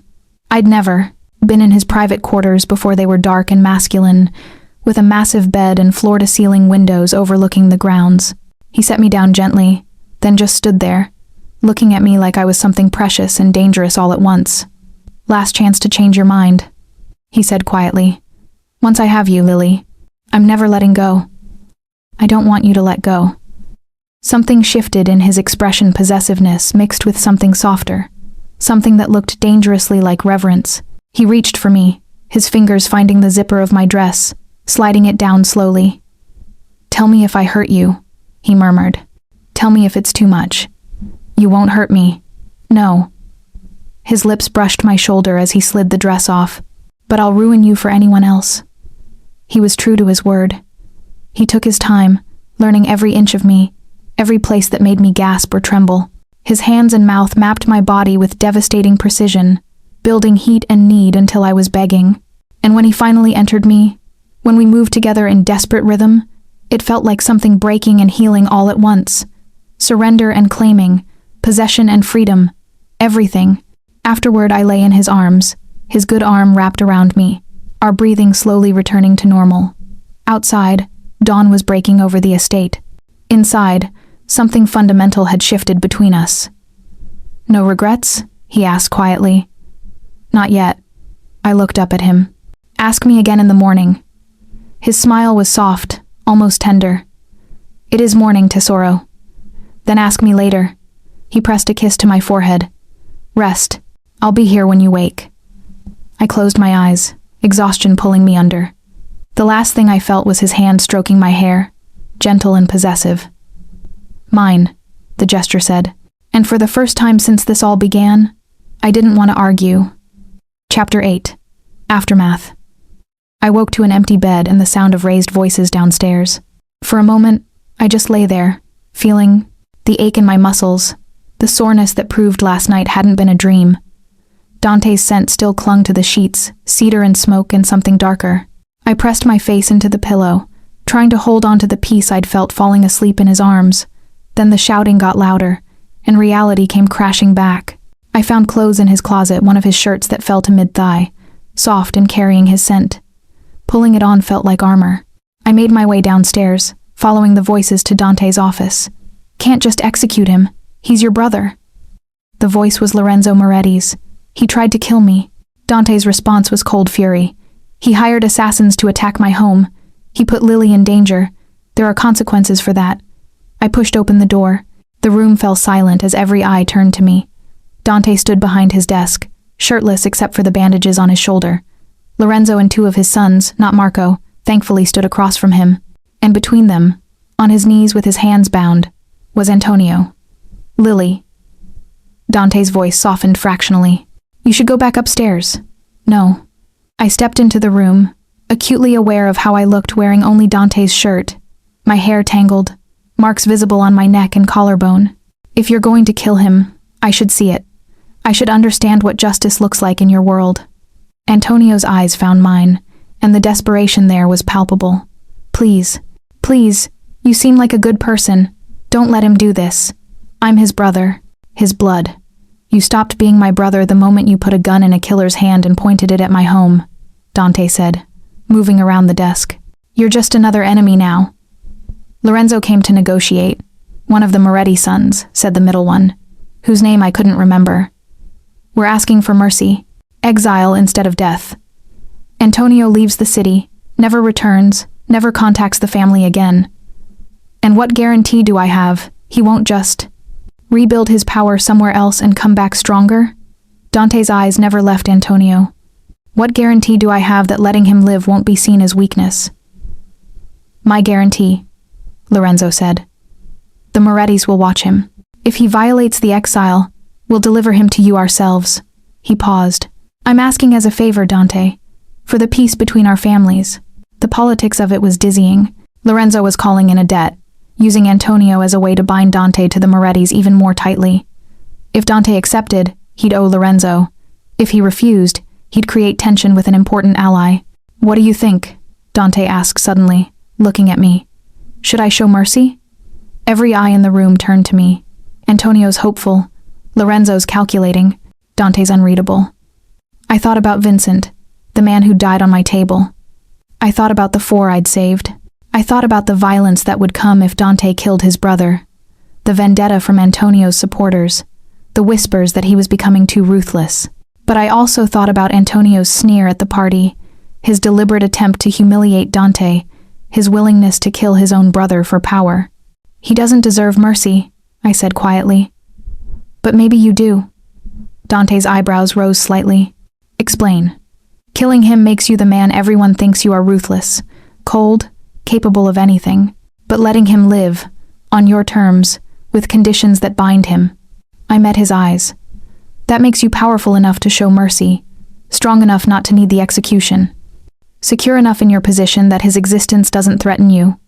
I'd never been in his private quarters before they were dark and masculine, with a massive bed and floor-to-ceiling windows overlooking the grounds. He set me down gently, then just stood there, looking at me like I was something precious and dangerous all at once. Last chance to change your mind, he said quietly. Once I have you, Lily, I'm never letting go. I don't want you to let go. Something shifted in his expression, possessiveness mixed with something softer, something that looked dangerously like reverence. He reached for me, his fingers finding the zipper of my dress, sliding it down slowly. Tell me if I hurt you, he murmured. Tell me if it's too much. You won't hurt me. No. His lips brushed my shoulder as he slid the dress off. But I'll ruin you for anyone else. He was true to his word. He took his time, learning every inch of me, every place that made me gasp or tremble. His hands and mouth mapped my body with devastating precision, building heat and need until I was begging. And when he finally entered me, when we moved together in desperate rhythm, it felt like something breaking and healing all at once. Surrender and claiming, possession and freedom, everything. Afterward, I lay in his arms, his good arm wrapped around me, our breathing slowly returning to normal. Outside, dawn was breaking over the estate. Inside, something fundamental had shifted between us. No regrets? He asked quietly. Not yet. I looked up at him. Ask me again in the morning. His smile was soft, almost tender. It is morning, Tesoro. Then ask me later. He pressed a kiss to my forehead. Rest. I'll be here when you wake. I closed my eyes, exhaustion pulling me under. The last thing I felt was his hand stroking my hair, gentle and possessive. Mine, the gesture said. And for the first time since this all began, I didn't want to argue. Chapter 8. Aftermath. I woke to an empty bed and the sound of raised voices downstairs. For a moment, I just lay there, feeling the ache in my muscles, the soreness that proved last night hadn't been a dream. Dante's scent still clung to the sheets, cedar and smoke and something darker. I pressed my face into the pillow, trying to hold on to the peace I'd felt falling asleep in his arms. Then the shouting got louder, and reality came crashing back. I found clothes in his closet, one of his shirts that fell to mid-thigh, soft and carrying his scent. Pulling it on felt like armor. I made my way downstairs, following the voices to Dante's office. "Can't just execute him. He's your brother." The voice was Lorenzo Moretti's. "He tried to kill me." Dante's response was cold fury. "He hired assassins to attack my home. He put Lily in danger. There are consequences for that." I pushed open the door. The room fell silent as every eye turned to me. Dante stood behind his desk, shirtless except for the bandages on his shoulder. Lorenzo and 2 of his sons, not Marco, thankfully stood across from him. And between them, on his knees with his hands bound, was Antonio. "Lily." Dante's voice softened fractionally. "You should go back upstairs." "No." I stepped into the room, acutely aware of how I looked wearing only Dante's shirt, my hair tangled, marks visible on my neck and collarbone. "If you're going to kill him, I should see it. I should understand what justice looks like in your world." Antonio's eyes found mine, and the desperation there was palpable. "Please, please, you seem like a good person. Don't let him do this. I'm his brother, his blood. You stopped being my brother the moment you put a gun in a killer's hand and pointed it at my home," Dante said, moving around the desk. "You're just another enemy now." Lorenzo came to negotiate. "One of the Moretti sons," said the middle one, whose name I couldn't remember. "We're asking for mercy, exile instead of death. Antonio leaves the city, never returns, never contacts the family again. And what guarantee do I have he won't just rebuild his power somewhere else and come back stronger?" Dante's eyes never left Antonio. "What guarantee do I have that letting him live won't be seen as weakness?" "My guarantee," Lorenzo said. "The Morettis will watch him. If he violates the exile, we'll deliver him to you ourselves." He paused. "I'm asking as a favor, Dante, for the peace between our families." The politics of it was dizzying. Lorenzo was calling in a debt, using Antonio as a way to bind Dante to the Morettis even more tightly. If Dante accepted, he'd owe Lorenzo. If he refused, he'd create tension with an important ally. "What do you think?" Dante asked suddenly, looking at me. "Should I show mercy?" Every eye in the room turned to me. Antonio's hopeful, Lorenzo's calculating, Dante's unreadable. I thought about Vincent, the man who died on my table. I thought about the 4 I'd saved. I thought about the violence that would come if Dante killed his brother, the vendetta from Antonio's supporters, the whispers that he was becoming too ruthless. But I also thought about Antonio's sneer at the party, his deliberate attempt to humiliate Dante, his willingness to kill his own brother for power. "He doesn't deserve mercy," I said quietly. "But maybe you do." Dante's eyebrows rose slightly. "Explain." "Killing him makes you the man everyone thinks you are, ruthless, cold, capable of anything. But letting him live, on your terms, with conditions that bind him." I met his eyes. "That makes you powerful enough to show mercy, strong enough not to need the execution, secure enough in your position that his existence doesn't threaten you."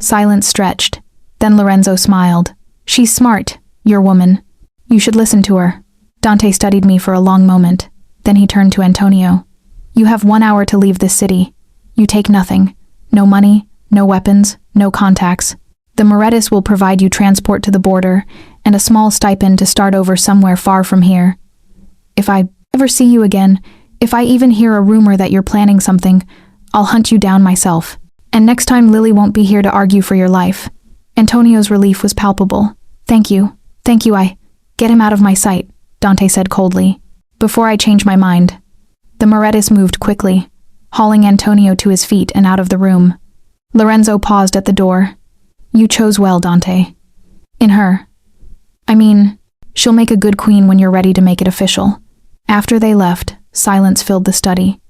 Silence stretched. Then Lorenzo smiled. "She's smart, your woman. You should listen to her." Dante studied me for a long moment. Then he turned to Antonio. "You have 1 hour to leave this city. You take nothing. No money, no weapons, no contacts. The Morettis will provide you transport to the border and a small stipend to start over somewhere far from here. If I ever see you again, if I even hear a rumor that you're planning something, I'll hunt you down myself. And next time Lily won't be here to argue for your life." Antonio's relief was palpable. Thank you, I get him out of my sight," Dante said coldly. "Before I change my mind." The Morettis moved quickly, hauling Antonio to his feet and out of the room. Lorenzo paused at the door. "You chose well, Dante. In her. I mean, she'll make a good queen when you're ready to make it official." After they left, silence filled the study.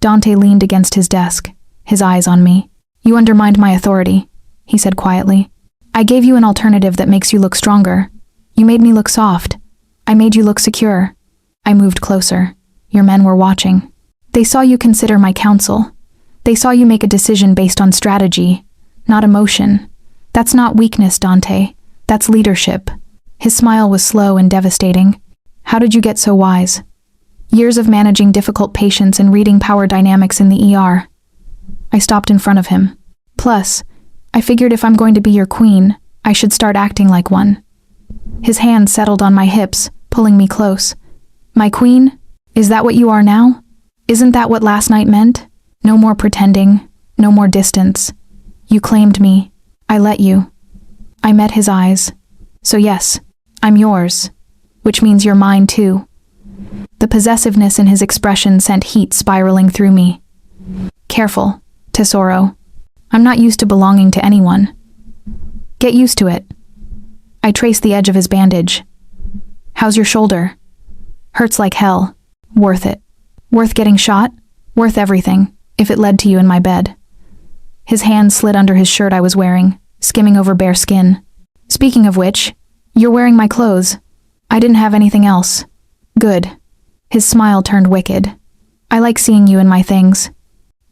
Dante leaned against his desk, his eyes on me. "You undermined my authority," he said quietly. "I gave you an alternative that makes you look stronger. You made me look soft. I made you look secure." I moved closer. "Your men were watching. They saw you consider my counsel. They saw you make a decision based on strategy, not emotion. That's not weakness, Dante. That's leadership. His smile was slow and devastating. How did you get so wise? Years of managing difficult patients and reading power dynamics in the ER. I stopped in front of him. Plus, I figured if I'm going to be your queen, I should start acting like one. His hand settled on my hips, pulling me close. My queen? Is that what you are now? Isn't that what last night meant? No more pretending, no more distance. You claimed me. I let you. I met his eyes. So yes, I'm yours, which means you're mine too. The possessiveness in his expression sent heat spiraling through me. Careful, Tesoro. I'm not used to belonging to anyone. Get used to it. I traced the edge of his bandage. How's your shoulder? Hurts like hell. Worth it. Worth getting shot? Worth everything, if it led to you in my bed. His hand slid under his shirt I was wearing, skimming over bare skin. Speaking of which, you're wearing my clothes. I didn't have anything else. Good. His smile turned wicked. I like seeing you in my things.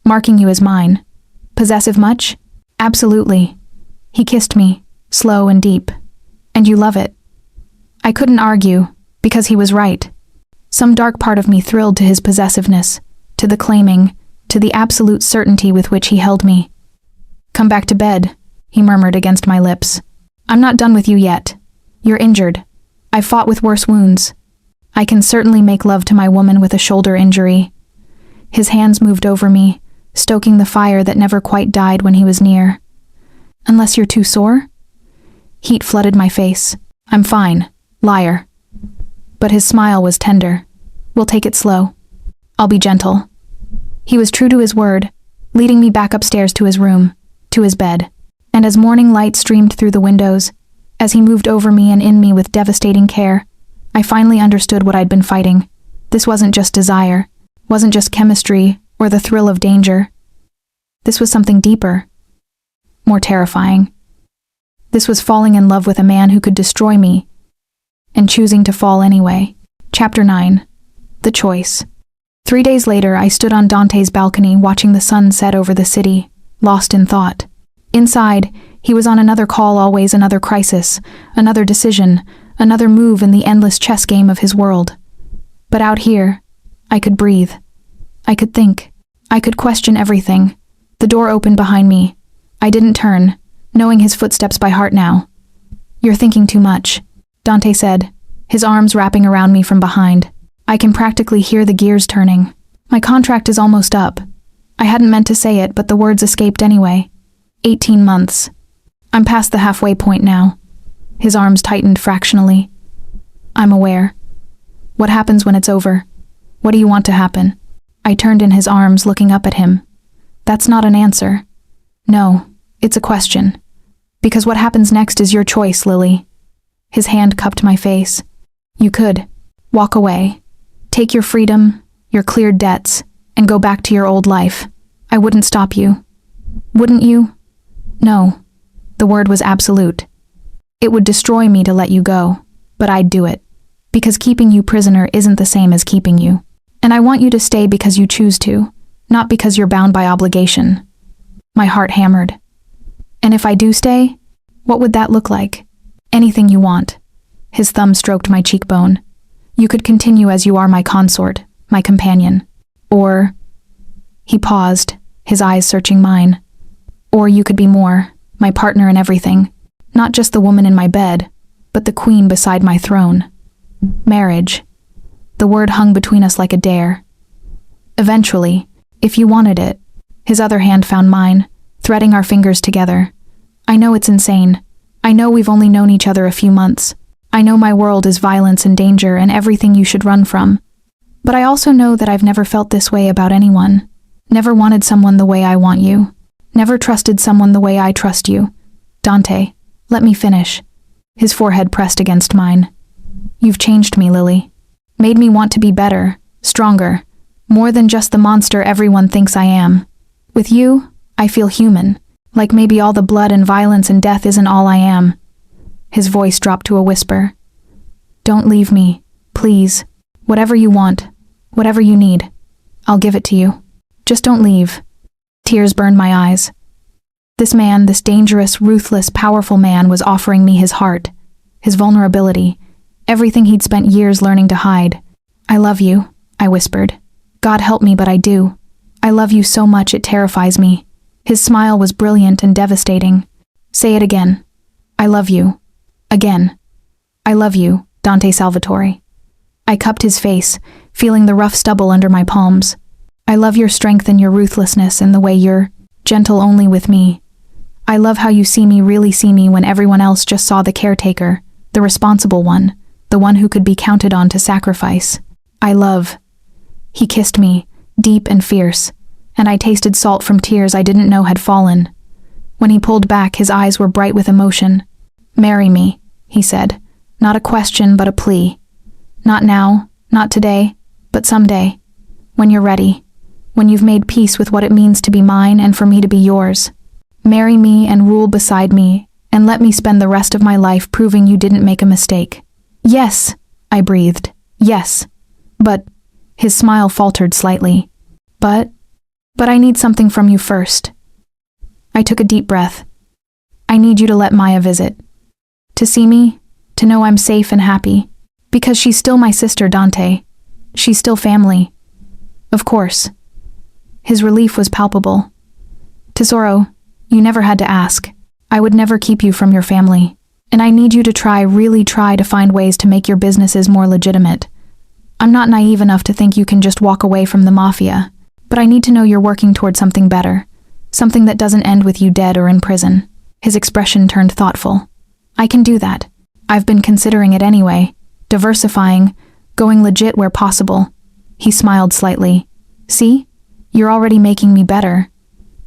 Marking you as mine. Possessive much? Absolutely. He kissed me, slow and deep. And you love it. I couldn't argue, because he was right. Some dark part of me thrilled to his possessiveness, to the claiming, to the absolute certainty with which he held me. Come back to bed, he murmured against my lips. I'm not done with you yet. You're injured. I've fought with worse wounds. I can certainly make love to my woman with a shoulder injury. His hands moved over me, stoking the fire that never quite died when he was near. Unless you're too sore? Heat flooded my face. I'm fine, liar. But his smile was tender. We'll take it slow. I'll be gentle. He was true to his word, leading me back upstairs to his room, to his bed. And as morning light streamed through the windows, as he moved over me and in me with devastating care, I finally understood what I'd been fighting. This wasn't just desire, wasn't just chemistry or the thrill of danger. This was something deeper, more terrifying. This was falling in love with a man who could destroy me, and choosing to fall anyway. Chapter 9. The Choice. 3 days later, I stood on Dante's balcony watching the sun set over the city, lost in thought. Inside, he was on another call, always another crisis, another decision, another move in the endless chess game of his world. But out here, I could breathe. I could think. I could question everything. The door opened behind me. I didn't turn, knowing his footsteps by heart now. You're thinking too much, Dante said, his arms wrapping around me from behind. I can practically hear the gears turning. My contract is almost up. I hadn't meant to say it, but the words escaped anyway. 18 months. I'm past the halfway point now. His arms tightened fractionally. I'm aware. What happens when it's over? What do you want to happen? I turned in his arms, looking up at him. That's not an answer. No, it's a question. Because what happens next is your choice, Lily. His hand cupped my face. You could walk away, take your freedom, your cleared debts, and go back to your old life. I wouldn't stop you. Wouldn't you? No. The word was absolute. It would destroy me to let you go, but I'd do it. Because keeping you prisoner isn't the same as keeping you. And I want you to stay because you choose to, not because you're bound by obligation. My heart hammered. And if I do stay, what would that look like? Anything you want. His thumb stroked my cheekbone. You could continue as you are, my consort, my companion. Or... He paused, his eyes searching mine. Or you could be more, my partner in everything. Not just the woman in my bed, but the queen beside my throne. Marriage. The word hung between us like a dare. Eventually, if you wanted it. His other hand found mine, threading our fingers together. I know it's insane. I know we've only known each other a few months. I know my world is violence and danger and everything you should run from. But I also know that I've never felt this way about anyone. Never wanted someone the way I want you. Never trusted someone the way I trust you. Dante, let me finish. His forehead pressed against mine. You've changed me, Lily. Made me want to be better, stronger, more than just the monster everyone thinks I am. With you, I feel human, like maybe all the blood and violence and death isn't all I am. His voice dropped to a whisper. Don't leave me, please. Whatever you want, whatever you need, I'll give it to you. Just don't leave. Tears burned my eyes. This man, this dangerous, ruthless, powerful man was offering me his heart, his vulnerability, everything he'd spent years learning to hide. "I love you," I whispered. "God help me, but I do. I love you so much it terrifies me." His smile was brilliant and devastating. "Say it again." "I love you." Again. "I love you, Dante Salvatore." I cupped his face, feeling the rough stubble under my palms. "I love your strength and your ruthlessness and the way you're gentle only with me. I love how you really see me when everyone else just saw the caretaker, the responsible one, the one who could be counted on to sacrifice. I love." He kissed me, deep and fierce, and I tasted salt from tears I didn't know had fallen. When he pulled back, his eyes were bright with emotion. "Marry me," he said, not a question but a plea. "Not now, not today, but someday. When you're ready. When you've made peace with what it means to be mine and for me to be yours. Marry me and rule beside me, and let me spend the rest of my life proving you didn't make a mistake." "Yes," I breathed. "Yes. But," his smile faltered slightly. But I need something from you first." I took a deep breath. "I need you to let Maya visit. To see me, to know I'm safe and happy. Because she's still my sister, Dante. She's still family." "Of course." His relief was palpable. "Tesoro, you never had to ask. I would never keep you from your family. And I need you to really try to find ways to make your businesses more legitimate. I'm not naive enough to think you can just walk away from the Mafia, but I need to know you're working toward something better, something that doesn't end with you dead or in prison." His expression turned thoughtful. "I can do that. I've been considering it anyway, diversifying, going legit where possible." He smiled slightly. "See? You're already making me better.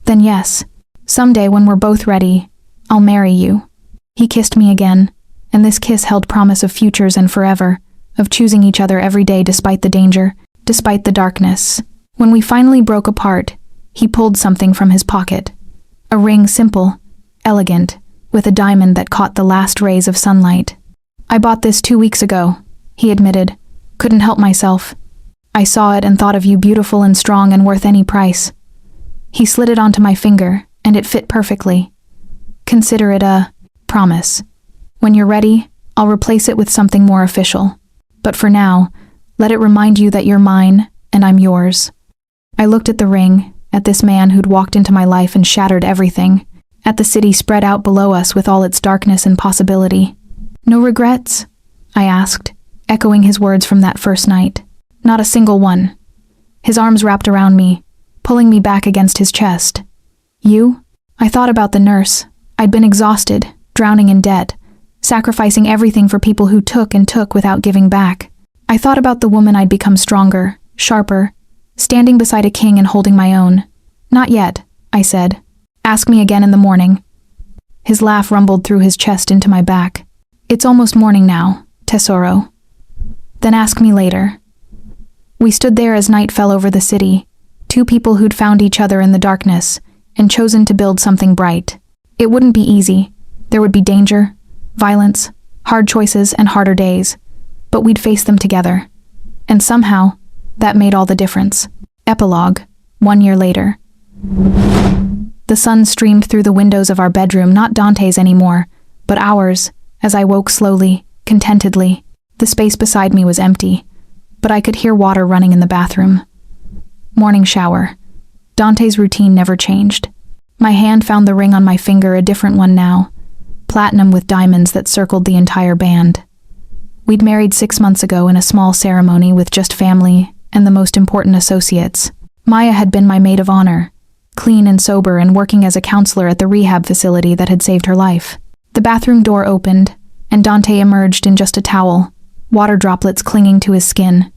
Then yes, someday when we're both ready, I'll marry you." He kissed me again, and this kiss held promise of futures and forever, of choosing each other every day despite the danger, despite the darkness. When we finally broke apart, he pulled something from his pocket. A ring, simple, elegant, with a diamond that caught the last rays of sunlight. "I bought this 2 weeks ago," he admitted. "Couldn't help myself. I saw it and thought of you, beautiful and strong and worth any price." He slid it onto my finger, and it fit perfectly. "Consider it a promise. When you're ready, I'll replace it with something more official. But for now, let it remind you that you're mine and I'm yours." I looked at the ring, at this man who'd walked into my life and shattered everything, at the city spread out below us with all its darkness and possibility. "No regrets?" I asked, echoing his words from that first night. "Not a single one." His arms wrapped around me, pulling me back against his chest. "You?" I thought about the nurse. I'd been exhausted, drowning in debt, sacrificing everything for people who took and took without giving back. I thought about the woman I'd become stronger, sharper, standing beside a king and holding my own. "Not yet," I said. "Ask me again in the morning." His laugh rumbled through his chest into my back. "It's almost morning now, Tesoro. Then ask me later." We stood there as night fell over the city, two people who'd found each other in the darkness and chosen to build something bright. It wouldn't be easy. There would be danger, violence, hard choices, and harder days. But we'd face them together. And somehow, that made all the difference. Epilogue, 1 year later. The sun streamed through the windows of our bedroom, not Dante's anymore, but ours, as I woke slowly, contentedly. The space beside me was empty, but I could hear water running in the bathroom. Morning shower. Dante's routine never changed. My hand found the ring on my finger, a different one now, platinum with diamonds that circled the entire band. We'd married 6 months ago in a small ceremony with just family and the most important associates. Maya had been my maid of honor, clean and sober and working as a counselor at the rehab facility that had saved her life. The bathroom door opened, and Dante emerged in just a towel, water droplets clinging to his skin.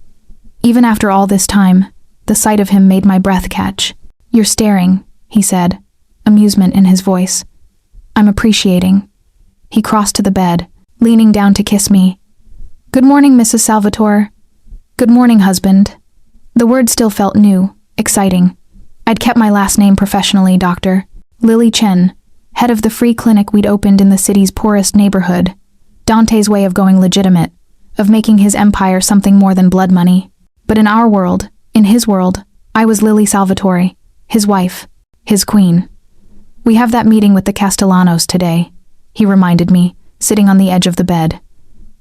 Even after all this time, the sight of him made my breath catch. "You're staring," he said, amusement in his voice. "I'm appreciating." He crossed to the bed, leaning down to kiss me. "Good morning, Mrs. Salvatore." "Good morning, husband." The word still felt new, exciting. I'd kept my last name professionally, Dr. Lily Chen, head of the free clinic we'd opened in the city's poorest neighborhood. Dante's way of going legitimate, of making his empire something more than blood money. But in our world, in his world, I was Lily Salvatore, his wife, his queen. "We have that meeting with the Castellanos today," he reminded me, sitting on the edge of the bed.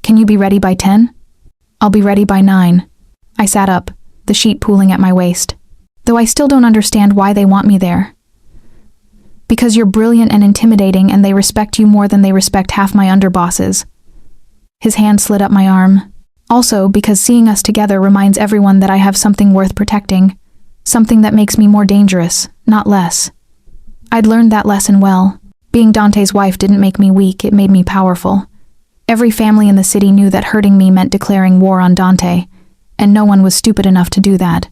Can you be ready by 10? I'll be ready by 9. I sat up, the sheet pooling at my waist. Though I still don't understand why they want me there. Because you're brilliant and intimidating and they respect you more than they respect half my underbosses. His hand slid up my arm. Also, because seeing us together reminds everyone that I have something worth protecting. Something that makes me more dangerous, not less. I'd learned that lesson well. Being Dante's wife didn't make me weak, it made me powerful. Every family in the city knew that hurting me meant declaring war on Dante, and no one was stupid enough to do that.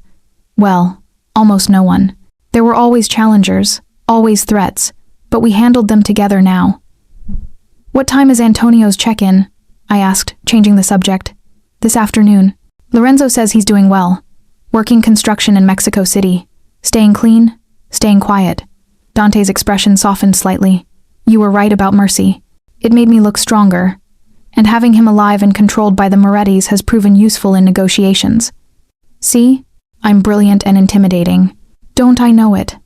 Well, almost no one. There were always challengers, always threats, but we handled them together now. What time is Antonio's check-in? I asked, changing the subject. This afternoon. Lorenzo says he's doing well. Working construction in Mexico City. Staying clean, staying quiet. Dante's expression softened slightly. You were right about Mercy. It made me look stronger. And having him alive and controlled by the Morettis has proven useful in negotiations. See? I'm brilliant and intimidating. Don't I know it?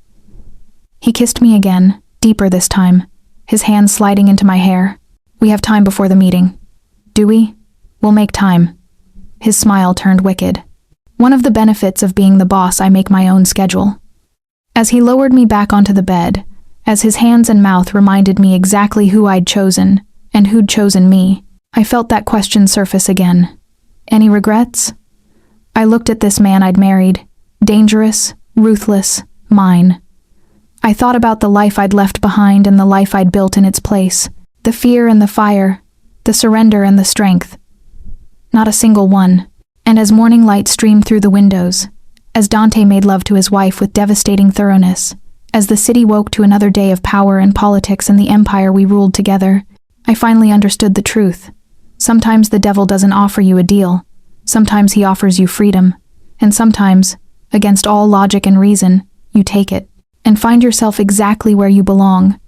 He kissed me again, deeper this time, his hand sliding into my hair. We have time before the meeting. Do we? We'll make time. His smile turned wicked. One of the benefits of being the boss, I make my own schedule. As he lowered me back onto the bed, as his hands and mouth reminded me exactly who I'd chosen, and who'd chosen me, I felt that question surface again. Any regrets? I looked at this man I'd married. Dangerous, ruthless, mine. I thought about the life I'd left behind and the life I'd built in its place. The fear and the fire, the surrender and the strength. Not a single one. And as morning light streamed through the windows, as Dante made love to his wife with devastating thoroughness, as the city woke to another day of power and politics and the empire we ruled together, I finally understood the truth. Sometimes the devil doesn't offer you a deal. Sometimes he offers you freedom. And sometimes, against all logic and reason, you take it, and find yourself exactly where you belong,